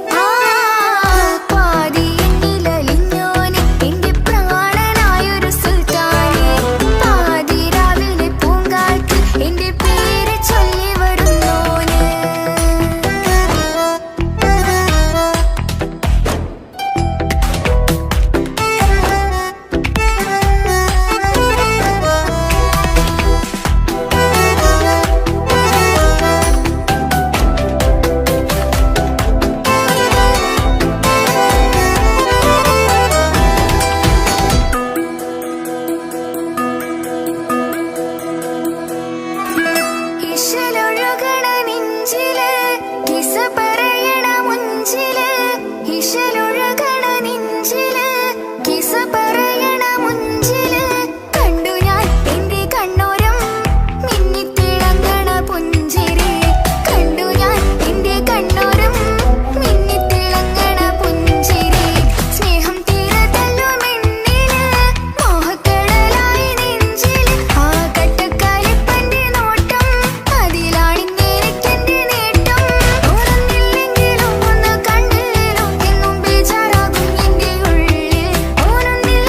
പാതി എന്നിലലിഞ്ഞോന് എന്റെ പ്രാണനായൊരു സുൽത്താനെ പാതി രാവിലെ പൂങ്കാറ്റ് എന്റെ പേര് ചൊല്ലി വരുന്നോന് ഇശലൊഴുകണ നെഞ്ചില് കിസ പറയണ മുഞ്ചില് ഇശലൊഴുകണ നെഞ്ചില് കിസ പറയണ മുഞ്ചില് കണ്ടു ഞാൻ എന്റെ കണ്ണോരം മിന്നിത്തിളങ്ങണ പുഞ്ചിരി കണ്ടു ഞാൻ എന്റെ കണ്ണോരം മിന്നിത്തിളങ്ങണ പുഞ്ചിരി സ്നേഹം തീരതല്ലും എന്നില് മോഹക്കടലായി നെഞ്ചില് ആ കട്ടക്കാലിപ്പന്റെ നോട്ടം അതിലാണിന്നെനിക്കെന്റെ നേട്ടം ഓനൊന്നില്ലെങ്കിലും ഒന്ന് കണ്ടില്ലേലും എന്നും ബേജാറാകും എന്റെ ഉള്ളിൽ ഓനൊന്നില്ലെങ്കിലും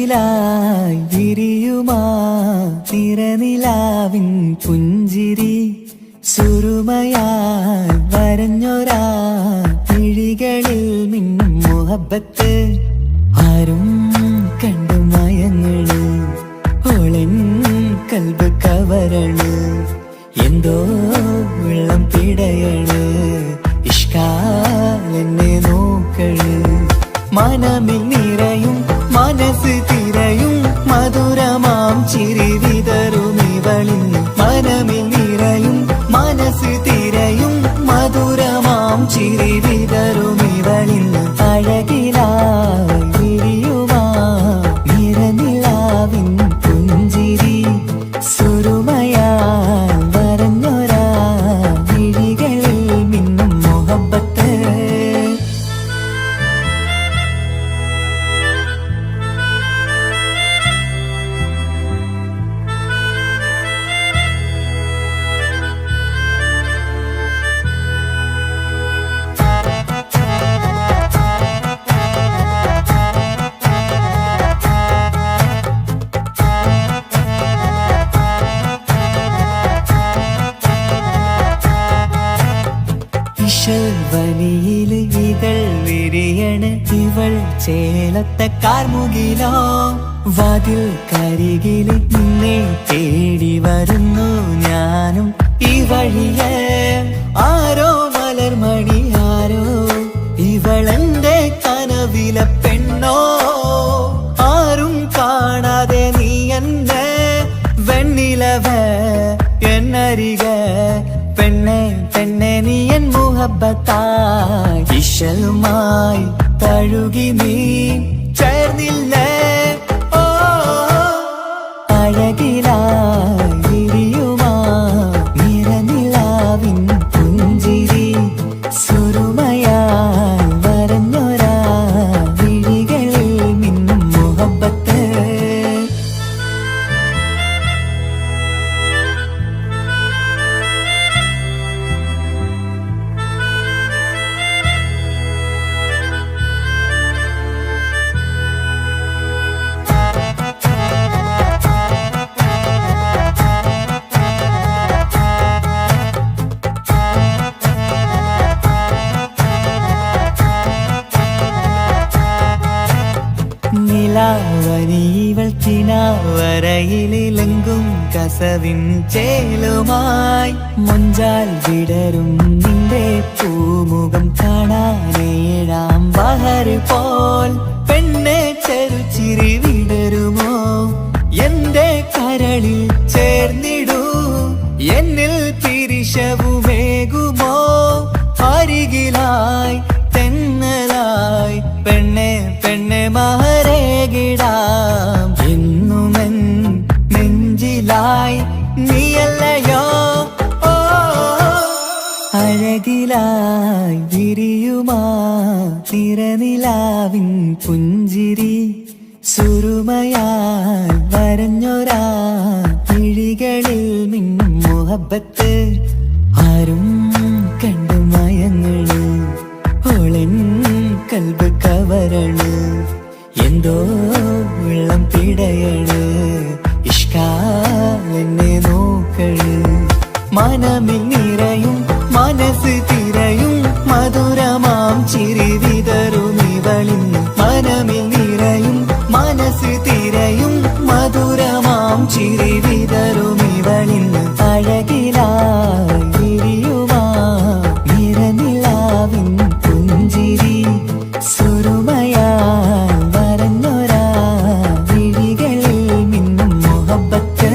അഴകിലായി വിരിയുമാ തിരനിലാവിൻ പുഞ്ചിരി സുറുമയായി വരഞ്ഞൊരാ കിഴികളിൽ മിന്നും മുഹബത്ത് ആരും കണ്ടു മയങ്ങള് ഓളൻ കൽബ് കവരണ് എന്തോ വെള്ളം പിടയണ് ഇഷ്കാലെന്നെ നോക്കള് മനമിൽ നിറയും മനസ്സ് തിരയും മധുരമാം ചിരി വിതറും ഇവളിൻ മനമിൽ നിറയും മനസ്സ് തിരയും മധുരമാം ചിരി വിതറും ഇവളിൻ അഴകിലായി വിരിയുമാ നിറനിലാവിൻ പുഞ്ചിരി സുറുമയാൽ വരഞ്ഞൊരാ വിഴികളിൽ മിന്നും മുഹബത്ത് വനിയില് ഇതൾ വിരിയണ് ഇവൾ ചേലത്തെ കാർമുകിലോ വാതിൽ കരികില് നിന്നെ തേടി വരുന്നു ഞാനും ഈ വഴിയെ ആരോ മലർമണി ആരോ ഇവളെന്റെ കനവിലെ പെണ്ണോ ആരും കാണാതെ നീ എന്നെ വെണ്ണിലവ എന്നരിക പെണ്ണെ പെണ്ണെ നീ എൻ മുഹബത്തായി ഇശലുമായി തഴുകി നീ ചേർന്നില്ലേ ഓ അഴകിലായി വിരിയുമാ നിറനിലാവിൻ പുഞ്ചിരി സുറുമയാൽ വരഞ്ഞൊരാ വിഴികളിൽ മിന്നും മുഹബത്ത് നിലാവനിവൾ കിനാവരയിലെങ്കും കസവിൻ ചേലുമായി മുഞ്ചാൽ വിടരും നിന്റെ പൂമുഖം കാണാനേഴാം ബഹർ പോൽ പെണ്ണെ ചെറുചിരി വിടരുമോ എന്റെ കരളിൽ ചേർന്നിടൂ എന്നിൽ പിരിശവുമേകുമോ അരികിലായി തെന്നലായി പെണ്ണെ പെണ്ണെ മഹരേകിടാം എന്നുമെൻ നെഞ്ചിലായി നീയല്ലയോ ഓ അഴകിലായി വിരിയുമാ തിരനിലാവിൻ പുഞ്ചിരി സുറുമയാൽ വരഞ്ഞൊരാ കിഴികളിൽ മിന്നും മുഹബത്ത് ആരും കണ്ടു മയങ്ങള് ഓളൻ കൽബ് കവരണ് എന്തോ വെള്ളം പിടയണ് ഇഷ്കാലെന്നെ നോക്കള് മനമിൽ നിറയും മനസ്സ് തിരയും മധുരമാം ചിരി വിതറും ഇവളിൻ മനമിൽ നിറയും മനസ്സ് തിരയും മധുരമാം ചിരി വിതറും ഇവളിൻ അഴകിലായി വിരിയുമാ നിറനിലാവിൻ പുഞ്ചിരി സുറുമയാൽ വരഞ്ഞൊരാ വിഴികളിൽ മിന്നും മുഹബത്ത്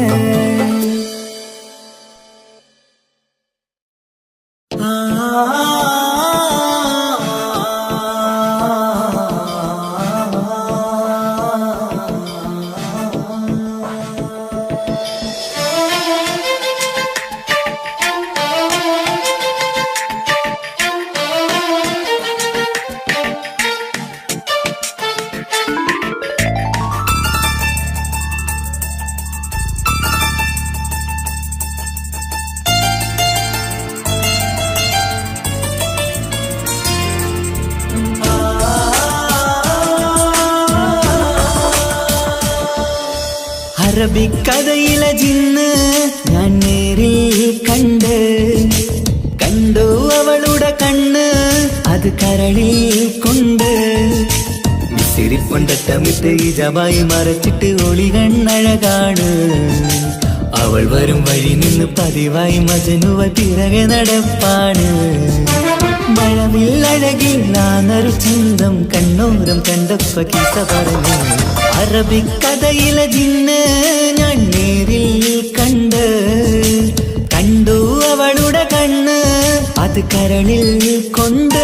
അറബിക്കഥയിലെ ജിന്ന് ഞാൻ നേരിൽ കണ്ടു അവളുടെ കണ്ണ് അത് കരളിൽ കൊണ്ട് സിരിപ്പൊണ്ടട്ടമിട്ട് ഈ ജബായി മറച്ചിട്ട് ഒളി കണ്ണഴകാണ് അവൾ വരും വഴി നിന്ന് പതിവായി മജനുവ പിറകെ നടപ്പാണ് മഴവില്ലഴകില്ലാന്നൊരു ചന്തം കണ്ണോരം കണ്ടപ്പ കീസ പറഞ്ഞു അറബിക്കഥയിലെ ജിന്ന് ഞാൻ നേരിൽ കണ്ടു അവളുടെ കണ്ണ് അത് കരളിൽ കൊണ്ട്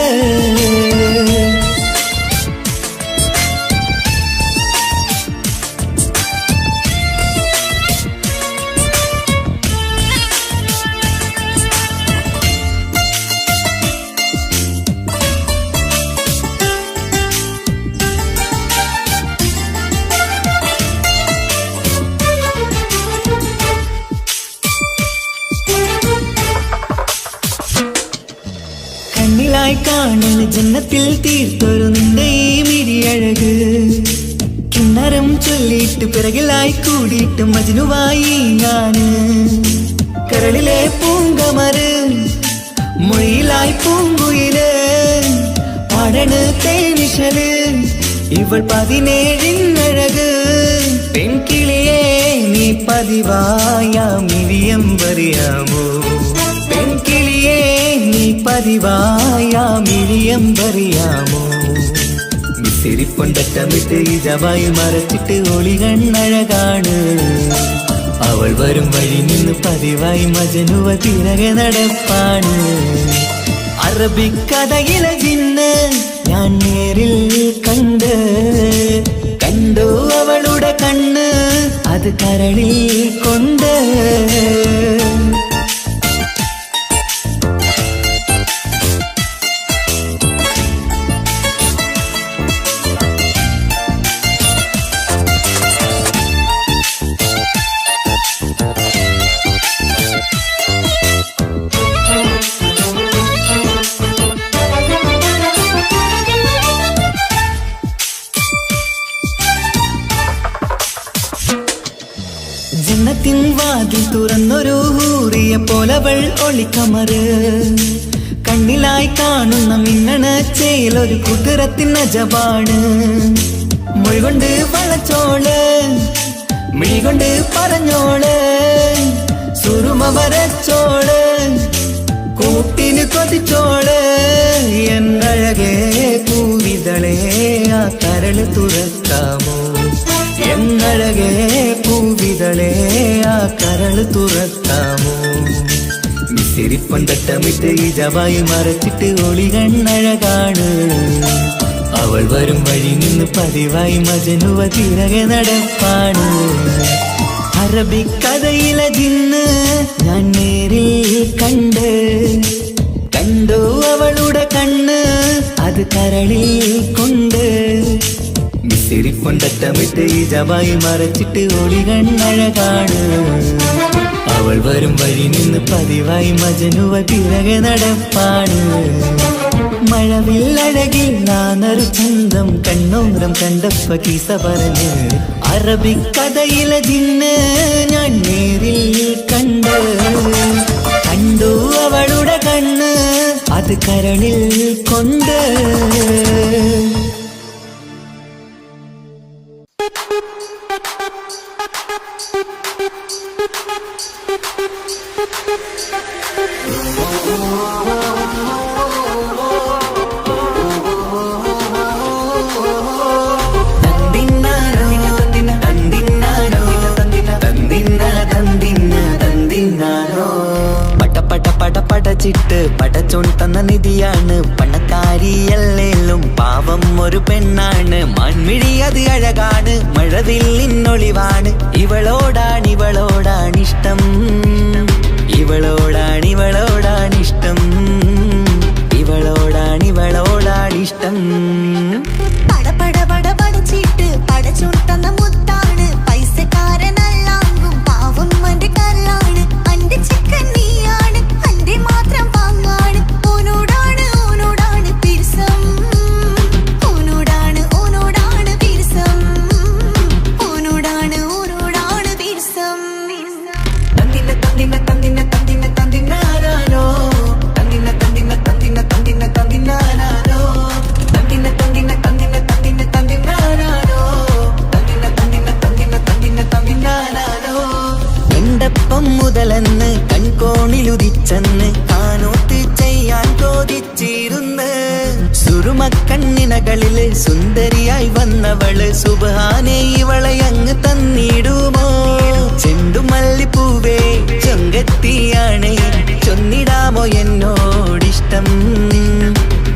കാണുന്ന ജന്നത്തിൽ തീർത്തൊരു നിന്റെ ഈ മിഴിയഴക് കിന്നരം ചൊല്ലിയിട്ട് പിറകിലായി കൂടിയിട്ട് മജ്നുവായി ഞാന് കരളിലെ പൂങ്കമര് മൊഴിയിലായി പൂങ്കുയില് പാടണ് തേനിശല് ഇവൾ 17 പെൺകിളിയെ നീ പതിവായാമിരിയം പറയാമോ പെൺകിളിയെ നീ പതിവായാമിരിയം പറയാമോ മിസിരിപ്പൊണ്ടട്ടമിട്ട് ഈ ജബായി മറച്ചിട്ട് ഒളി കണ്ണഴകാണ് അവൾ വരും വഴി നിന്ന് പതിവായി മജനുവ പിറകെ നടപ്പാണ് അറബിക്കഥയിലെ ജിന്ന് ഞാൻ നേരിൽ കണ്ടു അവളുടെ കണ്ണ് അത് കരളിൽ കൊണ്ട് ജന്നത്തിൻ വാതിൽ തുറന്നൊരു ഹൂറിയ പോലവൾ ഒളിക്കമറ് കണ്ണിലായി കാണുന്ന മിന്നണ ചേലൊരു കുതിരത്തിൻ അജബാണ് മൊഴികൊണ്ട് വളച്ചോള് മിഴികൊണ്ട് പറഞ്ഞോള് സുറുമ വരച്ചോള് കൂട്ടിന് കൊതിച്ചോള് എന്നഴകേ പൂവിതളേ ആ കരള് തുറക്കാമോ എന്നഴകേ പൂവിതളേ ആ കരള് തുറക്കാമോ മിസിരിപ്പൊണ്ടട്ടമിട്ട് ഈ ജബായി മറച്ചിട്ട് ഒളി കണ്ണഴകാണ് അവൾ വരും വഴി നിന്ന് പതിവായി മജനുവ പിറകെ നടപ്പാണ് അറബിക്കഥയിലെ ജിന്ന് ഞാൻ നേരിൽ കണ്ടു അവളുടെ കണ്ണ് അത് കരളിൽ കൊണ്ട് മിസിരിപ്പൊണ്ടട്ടമിട്ട് ഈ ജബായി മറച്ചിട്ട് ഒളി കണ്ണഴകാണ് അവൾ വരും വഴി നിന്ന് പതിവായി മജനുവ പിറകെ നടപ്പാണ് മഴവില്ലഴകില്ലാന്നൊരു ചന്തം കണ്ണോരം കണ്ടപ്പ കീസ പറഞ്ഞ് അറബിക്കഥയിലെ ജിന്ന് ഞാൻ നേരിൽ കണ്ടു അവളുടെ കണ്ണ് അത് കരളിൽ കൊണ്ട് പടച്ചിട്ട് പടച്ചോൻ തന്ന നിധിയാണ് പണക്കാരിയല്ലേലും പാവം ഒരു പെണ്ണാണ് മാൻമിഴി അത് അഴകാണ് മഴവില്ലിന്നൊളിവാണ് ഇവളോടാണിഷ്ടം ഇവളോടാണിഷ്ടം ഇവളോടാണിഷ്ടം പടച്ചിട്ട് പടച്ചോൻ തന്ന മുത്താണ് പൈസക്കാരനല്ലാങ്കും പാവം അന്റെ കല്ലാണ് അന്റെ ചിക്കൻ നീയാണ് അന്റെ മാത്രം പാങ്ങാണ് ഓനോടാണ് പിരിസം ഓനോടാണ് പിരിസം ഓനോടാണ് ചെറുപ്പം മുതലെന്ന് കൺകോണിലുദിച്ചെന്ന് കാനോത്ത് ചെയ്യാൻ ചോദിച്ചിരുന്ന് സുറുമക്കണ്ണിനകളില് സുന്ദരിയായി വന്നവള് സുബ്ഹാനേ ഇവളെ അങ്ങ് തന്നിടുമോ ചെണ്ടുമല്ലിപ്പൂവേ ചൊങ്കത്തിയാണ് ചൊന്നിടാമോ എന്നോടിഷ്ടം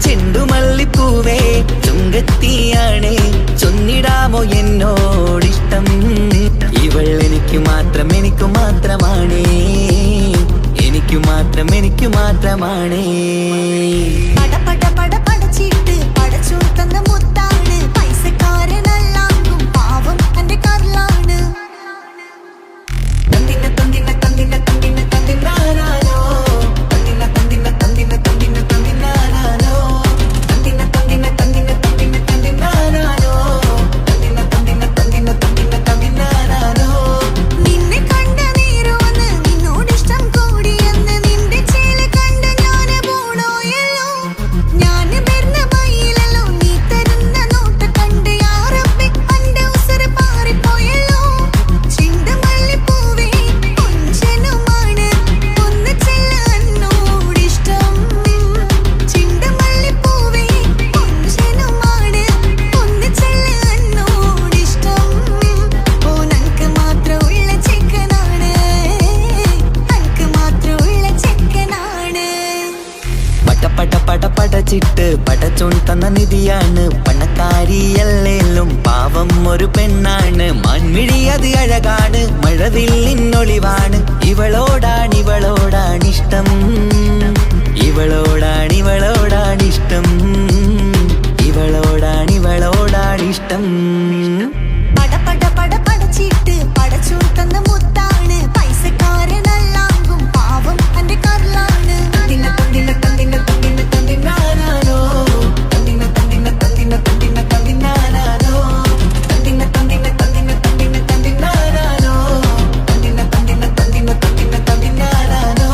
ചെണ്ടുമല്ലിപ്പൂവേ ചുങ്കത്തിയാണ് ചൊന്നിടാമോ എന്നോടിഷ്ടം ഇവൾ എനിക്ക് മാത്രം എനിക്ക് മാത്രമാണേ എനിക്ക് മാത്രം എനിക്ക് മാത്രമാണേ പട പട പട പടച്ചിട്ട് പടച്ചോൻ തന്ന മുത്താണ് പൈസക്കാരനല്ലാങ്കും പാവം എന്റെ കർലാണ് തന്തിന തന്തിന തന്തിന തന്തിന തന്തിനാനാനോ തന്തിന തന്തിന തന്തിന തന്തിന തന്തിനാനാനോ തന്തിന തന്തിന തന്തിന തന്തിന തന്തിനാനാനോ തന്തിന തന്തിന തന്തിന തന്തിന തന്തിനാനാനോ നിന്നെ കണ്ട നേരോന്ന് നിന്നോടിഷ്ടം കൂടിയെന്ന് നിന്റെ ചേല് കണ്ട ഞാന് പോണോയല്ലോ ഞാന് വരുന്ന മയിലല്ലോ നീ തരുന്ന നോട്ട് കണ്ട് യാ റബ്ബി അന്റെ ഉസറ് പാറിപ്പോയല്ലോ ചെണ്ടുമല്ലിപ്പൂവേ കൊഞ്ചനുമാണ് ഒന്ന് ചെല്ല എന്നോടിഷ്ടം ചെണ്ടുമല്ലിപ്പൂവേ കൊഞ്ചനുമാണ് ഒന്ന് ചെല്ല എന്നോടിഷ്ടം ഓനക്ക് മാത്രമുള്ള ചെക്കനാണ് അനക്ക് മാത്രമുള്ള ചെക്കനാണ് പട പട പട പടച്ചിട്ട് പടച്ചോൻ തന്ന നിധിയാണ് പണക്കാരിയല്ലേലും പാവം ഒരു പെണ്ണാണ് മാൻമിഴി അത് അഴകാണ് മഴവില്ലിന്നൊളിവാണ് ഇവളോടാണിഷ്ടം ഇവളോടാണിഷ്ടം ഇവളോടാണിഷ്ടം പട പട പട പടച്ചിട്ട് പടച്ചോൻ തന്ന മുത്താണ് പൈസക്കാരനല്ലാങ്കും പാവം എന്റെ കർലാണ് തന്തിന തന്തിന തന്തിന തന്തിന തന്തിനാനാനോ തന്തിന തന്തിന തന്തിന തന്തിന തന്തിനാനാനോ തന്തിന തന്തിന തന്തിന തന്തിന തന്തിനാനാനോ തന്തിന തന്തിന തന്തിന തന്തിന തന്തിനാനാനോ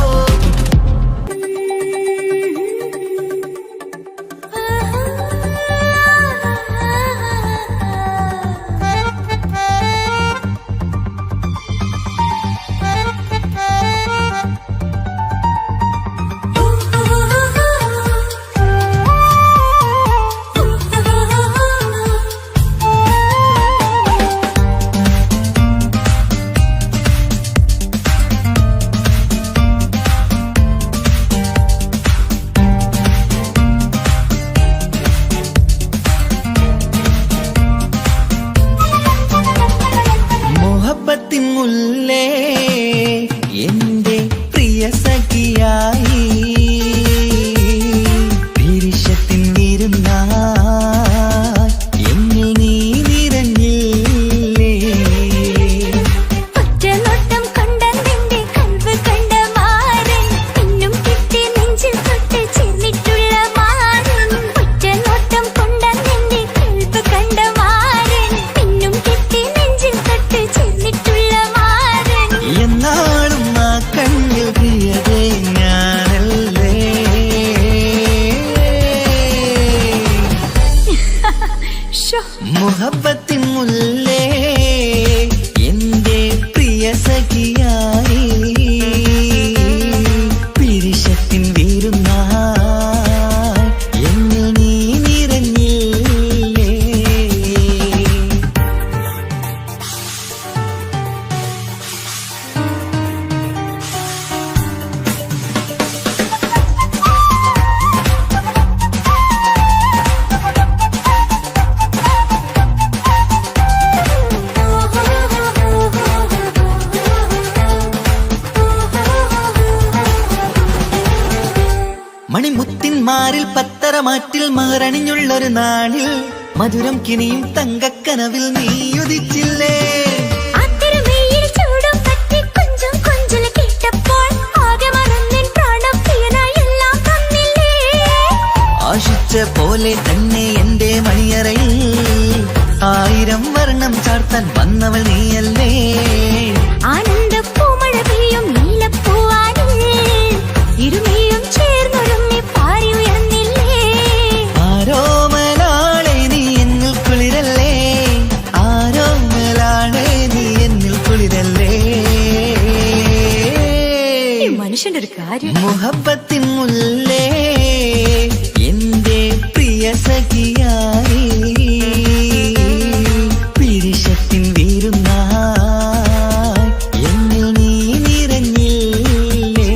മുഹബത്തിൻ മുല്ലേ എന്റെ പ്രിയ സഖിയായി പിരിശത്തിൻ വിരുന്നായി എന്നിൽ നീ നിറഞ്ഞില്ലേ ഒറ്റനോട്ടം കൊണ്ടെന്റെ കൽവ് കണ്ട മാരൻ പിന്നും കിട്ടി നെഞ്ചിൽ തൊട്ട് ചേർന്നിട്ടുള്ള മാരൻ ഒറ്റനോട്ടം കൊണ്ടെന്റെ കൽവ് കണ്ട മാരൻ പിന്നും കിട്ടി നെഞ്ചിൽ തൊട്ട് ചേർന്നിട്ടുള്ള മാരൻ എന്നാളും ആ കണ്ണിൽ പ്രിയതേ ഞാനല്ലേ മുഹബത്തിൻ മുല്ലേ എന്റെ പ്രിയ സഖിയായി പിരിശത്തിൻ വീരുന്നായി എന്നിൽ നീ നിറഞ്ഞില്ലേ മണിമുത്തിന്മാരിൽ പത്തരമാറ്റിൽ മഹറണിഞ്ഞുള്ളൊരു നാളിൽ മധുരം കിനിയും തങ്കക്കനവിൽ നീ ഉദിച്ചില്ലേ അത്തരമേയിൽ ചൂടും പറ്റി കൊഞ്ചും കൊഞ്ചല് കേട്ടപ്പോൾ ആകെ മറന്നിൻ പ്രാണം പ്രിയനായി എല്ലാം തന്നില്ലേ ആശിച്ച പോലെ തന്നെ എന്റെ മണിയറയിൽ 1000 വർണ്ണം ചാർത്താൻ വന്നവൾ നീയല്ലേ ആനന്ദ പൂമഴ പെയ്യും നീലപ്പൂവാനിൽ ഇരുമയും ചേർന്നൊരുമ്മി പാരി ഉയർന്നില്ലേ ആരോമലാളെ നീ എന്നിൽ കുളിരല്ലേ ആരോമലാളെ നീ എന്നിൽ കുളിരല്ലേ മനുഷ്യന്റെ ഒരു കാര്യം. മുഹബത്തിൻ മുല്ലേ എന്റെ പ്രിയ സഖിയായി പിരിശത്തിൻ വീരുന്നായി എന്നിൽ നീ നിറഞ്ഞില്ലേ.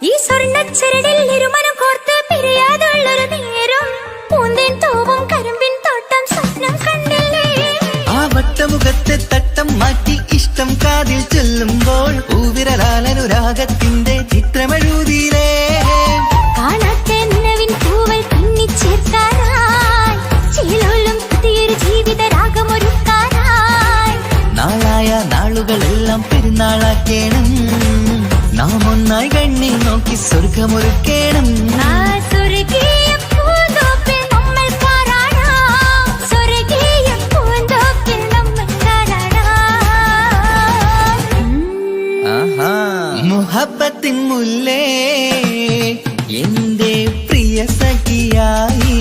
ഈ സ്വർണ്ണച്ചരടിൽ ഇരുമനം കോർത്ത് പിരിയാതുള്ളൊരു നേരം പൂന്തേൻ തോവും കരിമ്പിൻ തോട്ടം സ്വപ്നം കണ്ടില്ലേ. ആ വട്ടമുഖത്തെ തട്ടം മാറ്റി ഇഷ്ടം കാതിൽ ചൊല്ലുമ്പോൾ പൂവിരലാലനുരാഗത്തിന്റെ ചിത്രമെഴുതിയിലേ. കാണാത്തെ നിലവിൻ പൂവൽ കണ്ണിച്ചേർക്കാനായി ചിലോലും പുതിയൊരു ജീവിത രാഗമൊരുക്കാനായി നാളായ നാളുകളെല്ലാം പെരുന്നാളാക്കേണം. നാം ഒന്നായി കണ്ണിൽ നോക്കി സ്വർഗമൊരുക്കേണം. ആ സ്വർഗീയ പൂന്തോപ്പിൽ നമ്മൾ പാറാടാം. സ്വർഗീയ പൂന്തോപ്പിൽ നമ്മൾ പാറാടാം. മുഹബത്തിൻ മുല്ലേ എന്റെ പ്രിയ സഖിയായി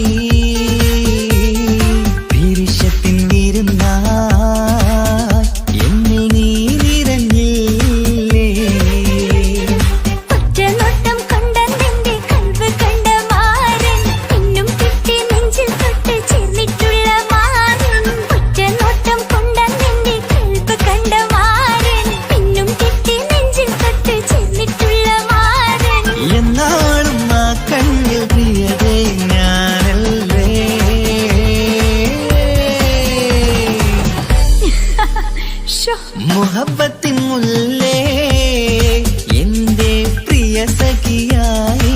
പിരിശത്തിൻ വീരുന്നായി എന്നിൽ നീ നിറഞ്ഞില്ലേ. ഒറ്റനോട്ടം കൊണ്ടെന്റെ കൽവ് കണ്ട മാരൻ പിന്നും കിട്ടി നെഞ്ചിൽ തൊട്ട് ചേർന്നിട്ടുള്ള മാരൻ. ഒറ്റനോട്ടം കൊണ്ടെന്റെ കൽവ് കണ്ട മാരൻ പിന്നും കിട്ടി നെഞ്ചിൽ തൊട്ട് ചേർന്നിട്ടുള്ള മാരൻ. എന്നാളും ആ കണ്ണിൽ പ്രിയതേ ഞാനല്ലേ. മുഹബത്തിൻ മുല്ലേ എന്റെ പ്രിയ സഖിയായി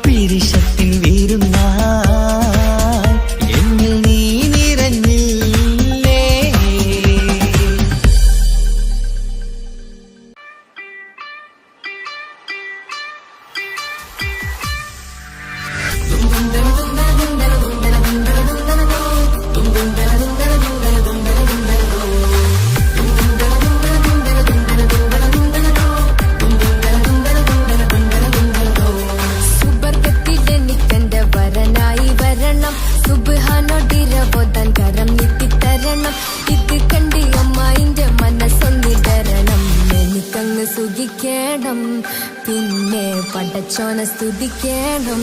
പിരിശത്തിൻ വീരുന്നായി എന്നിൽ നീ നിറഞ്ഞില്ലേ. സുബർഗത്തിലെനിക്കെന്റെ വരനായി വരണം. സുബ്ഹാനോടിരവോദാൻ കരം നീട്ടിത്തരണം. ഇത് കണ്ട് അമ്മായിന്റെ മനസ്സൊന്നിടരണം. എനിക്കങ്ങ് സുഖിക്കണം, പിന്നെ പടച്ചോനെ സ്തുതിക്കണം.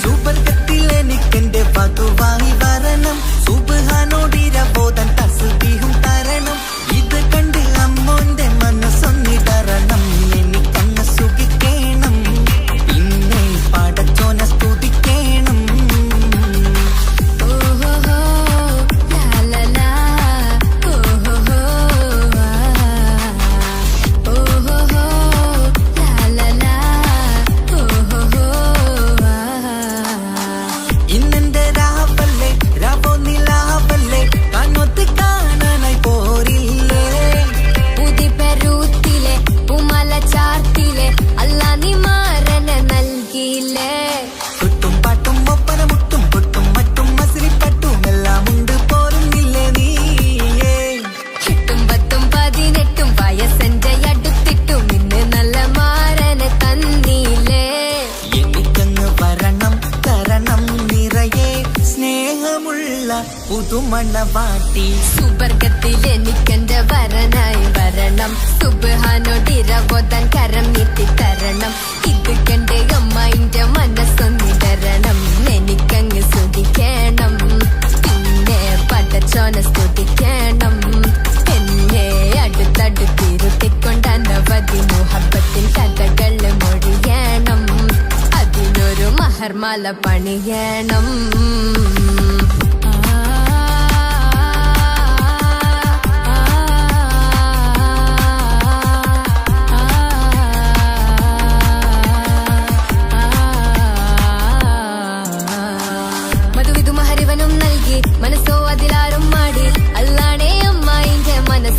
സുബർഗത്തിൽ എനിക്കെന്റെ വധുവായി വരണം. സുബ്ഹാനോടിരവോദാൻ തസ്ബീഹും തരണം. ഇത് കണ്ട് അമ്മോന്റെ മനസ്സൊന്നിടരണം. എനിക്കങ്ങ് സുഖിക്കണം, പിന്നെ പടച്ചോനെ സ്തുതിക്കണം. ഓഹോഹോ, ലാലലാ, ഓഹോഹോ, ഓഹോഹോ, ലാലലാ, ഓഹോഹോ. ഇന്നെന്റെ രാവല്ലേ രാവോ നിലാവല്ലേ കണ്ണൊത്ത് കാണാനായി പോരില്ലേ. പുതിപെരൂത്തിലെ പൂമല ചാർത്തിലെ അല്ലാ നീ മാരനെ നൽകിയില്ലേ. കുട്ടും പാട്ടും ഒപ്പന മുട്ടും പൊട്ടും മറ്റും മസിലിപ്പട്ടും എല്ലാം ഉണ്ട് പോരുന്നില്ലേ നീയേ. 8 10 18 വയസ്സെന്റെ അടുത്തിട്ടും ഇന്ന് നല്ല മാരനെ തന്നില്ലേ. എനിക്കങ്ങ് വരണം തരണം നിറയെ സ്നേഹമുള്ള പുതുമണവാട്ടി. സുബർഗത്തിൽ എനിക്കെന്റെ വരനായി വരണം. സുബ്ഹാനോടിരവോദാൻ കരം നീട്ടിത്തരണം. ഇത് കണ്ട് അമ്മായിന്റെ മനസ്സൊന്നിടരണം. എനിക്കങ്ങ് സുഖിക്കണം, പിന്നെ പടച്ചോനെ സ്തുതിക്കണം. എന്നെ അടുത്തടുത്തിരുത്തിക്കൊണ്ട് അനവധി മുഹബത്തിൻ കഥകൾ മൊഴിയണം. അതിനൊരു മഹർമാല പണിയണം. മനസ്സോ അതിലാരും മാടി അല്ലാണേ അമ്മായിന്റെ മനസ്സ്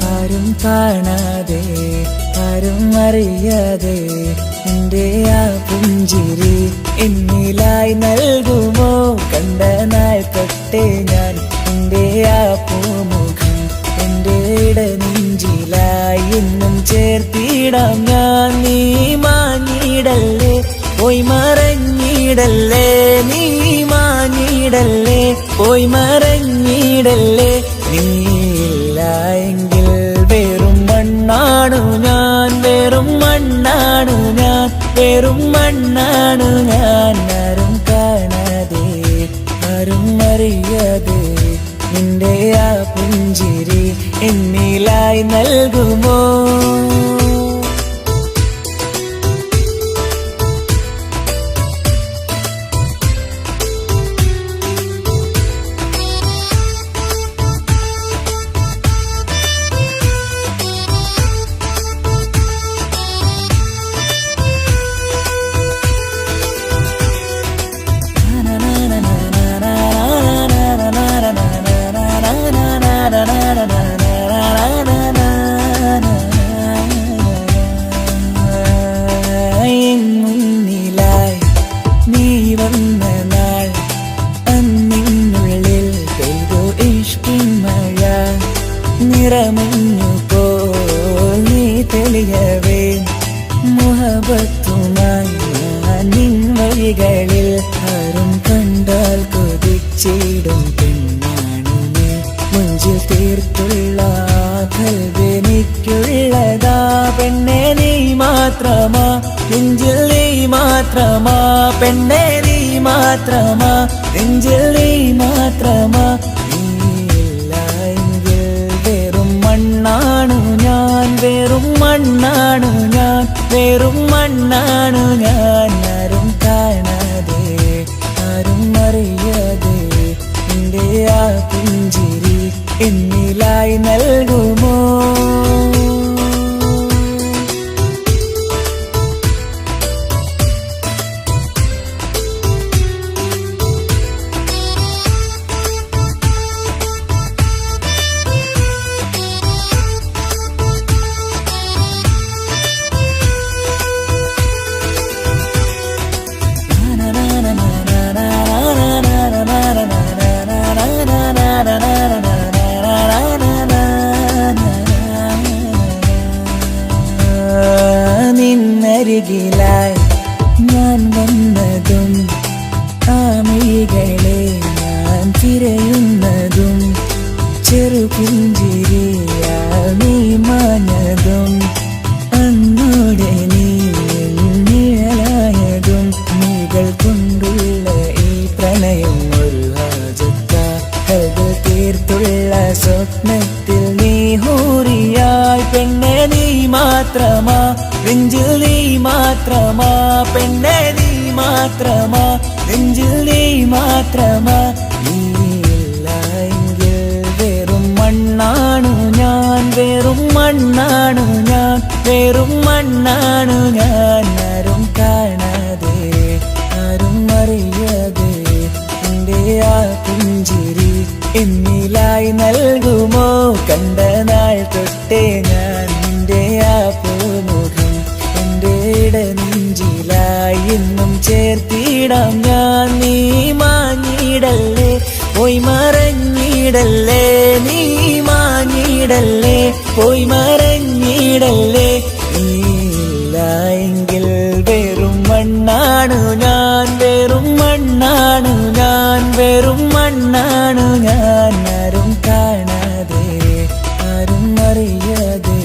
ആരും കാണാതെ ആരും അറിയാതെ എൻ്റെ ആ പുഞ്ചിരി എന്നിലായി നൽകുമോ കണ്ട നാൾ തൊട്ടേ ഞാൻ എൻ്റെ ആ പൂമുഖം എൻ്റെ ഇടനെഞ്ചിലായി എന്നും ചേർത്തിടാം ഞാൻ നീ മാഞ്ഞിടല്ലേ പോയി മറഞ്ഞിടല്ലേ നീ മാഞ്ഞിടല്ലേ പോയി മറഞ്ഞിടല്ലേ നീയില്ല എങ്കിൽ വെറും മണ്ണാണു ഞാൻ വെറും മണ്ണാണു ഞാൻ വെറും മണ്ണാണു ഞാൻ ആരും കാണാതെ ആരും അറിയാതെ നിന്റെ ആ പുഞ്ചിരി എന്നിലായി നൽകുമോ മുന്നിലായി നീ വന്ന നാൾ അന്നിനുള്ളിൽ പെയ്തു ഇഷ്കിൻ മഴ നിറമഞ്ഞു പോൽ നീ തെളിയവേ മുഹബത്തുമായി ഞാൻ നിൻ വഴികളിൽ ആരും കണ്ടാൽ കൊതിച്ചിടും പെണ്ണാണു നീ മുഞ്ചിൽ തീർത്തുള്ള കൽവെനിക്കുള്ളതാ പെണ്ണെ നീ മാത്രമാ നെഞ്ചിൽ നീ മാത്രമാ പെണ്ണെ നീ മാത്രമാ നെഞ്ചിൽ നീ മാത്രമാ നീയില്ല എങ്കിൽ വെറും മണ്ണാണു ഞാൻ വെറും മണ്ണാണു ഞാൻ വെറും മണ്ണാണു ഞാൻ ആരും കാണാതെ ആരും അറിയാതെ നിന്റെ ആ പുഞ്ചിരി എന്നിലായി നൽകുമോ നിന്നരികിലായി ഞാൻ വന്നതും ആമികളെ ഞാൻ തിരയുന്നതും ചെറുപുഞ്ചിരിയാൽ നീ മാഞ്ഞതും അന്നോടെ നീ നിഴലായതും നീകൾ കൊണ്ടുള്ള ഈ പ്രണയം ഒരു ഹാജത്ത കൽബ് തീർത്തുള്ള സ്വപ്നത്തിൽ നീ ഹൂറിയായി പെണ്ണെ നീ മാത്രമാ നെഞ്ചിൽ നീ മാത്രമാ പെണ്ണെ നീ മാത്രമാ നെഞ്ചിൽ നീ മാത്രമാ നീയില്ല എങ്കിൽ വെറും മണ്ണാണു ഞാൻ വെറും മണ്ണാണു ഞാൻ വെറും മണ്ണാണു ഞാൻ ആരും കാണാതെ ആരും അറിയാതെ എൻ്റെ ആ പുഞ്ചിരി എന്നിലായി നൽകുമോ കണ്ട നാൾ തൊട്ടേ ഞാൻ നിന്റെ ആ പൂമുഖം എൻ്റെ ഇടനെഞ്ചിലായി എന്നും ചേർത്തിടാം ഞാൻ നീ മാഞ്ഞിടല്ലേ പോയി മറഞ്ഞിടല്ലേ നീ മാഞ്ഞിടല്ലേ പോയി മറഞ്ഞിടല്ലേ നീയില്ല എങ്കിൽ വെറും മണ്ണാണു ഞാൻ വെറും മണ്ണാണു ഞാൻ വെറും മണ്ണാണു ഞാൻ ആരും കാണാതെ ആരും അറിയാതെ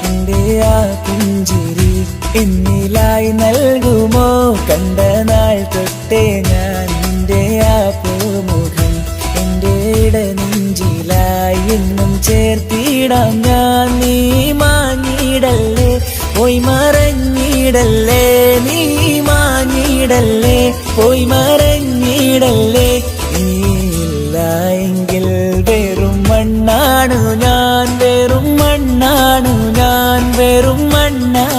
എൻ്റെ ആ പുഞ്ചിരി എന്നിലായി നൽകുമോ കണ്ട നാൾ തൊട്ടേ ഞാൻ നിന്റെ ആ പൂമുഖം എൻ്റെ ഇടനെഞ്ചിലായി എന്നും ചേർത്തിടാം ഞാൻ നീ മാഞ്ഞിടല്ലേ പോയി മറഞ്ഞിടല്ലേ നീ മാഞ്ഞിടല്ലേ പോയി മറഞ്ഞിടല്ലേ നീയില്ല എങ്കിൽ വെറും മണ്ണാണു ഞാൻ വെറും മണ്ണാണു ഞാൻ വെറും മണ്ണാണു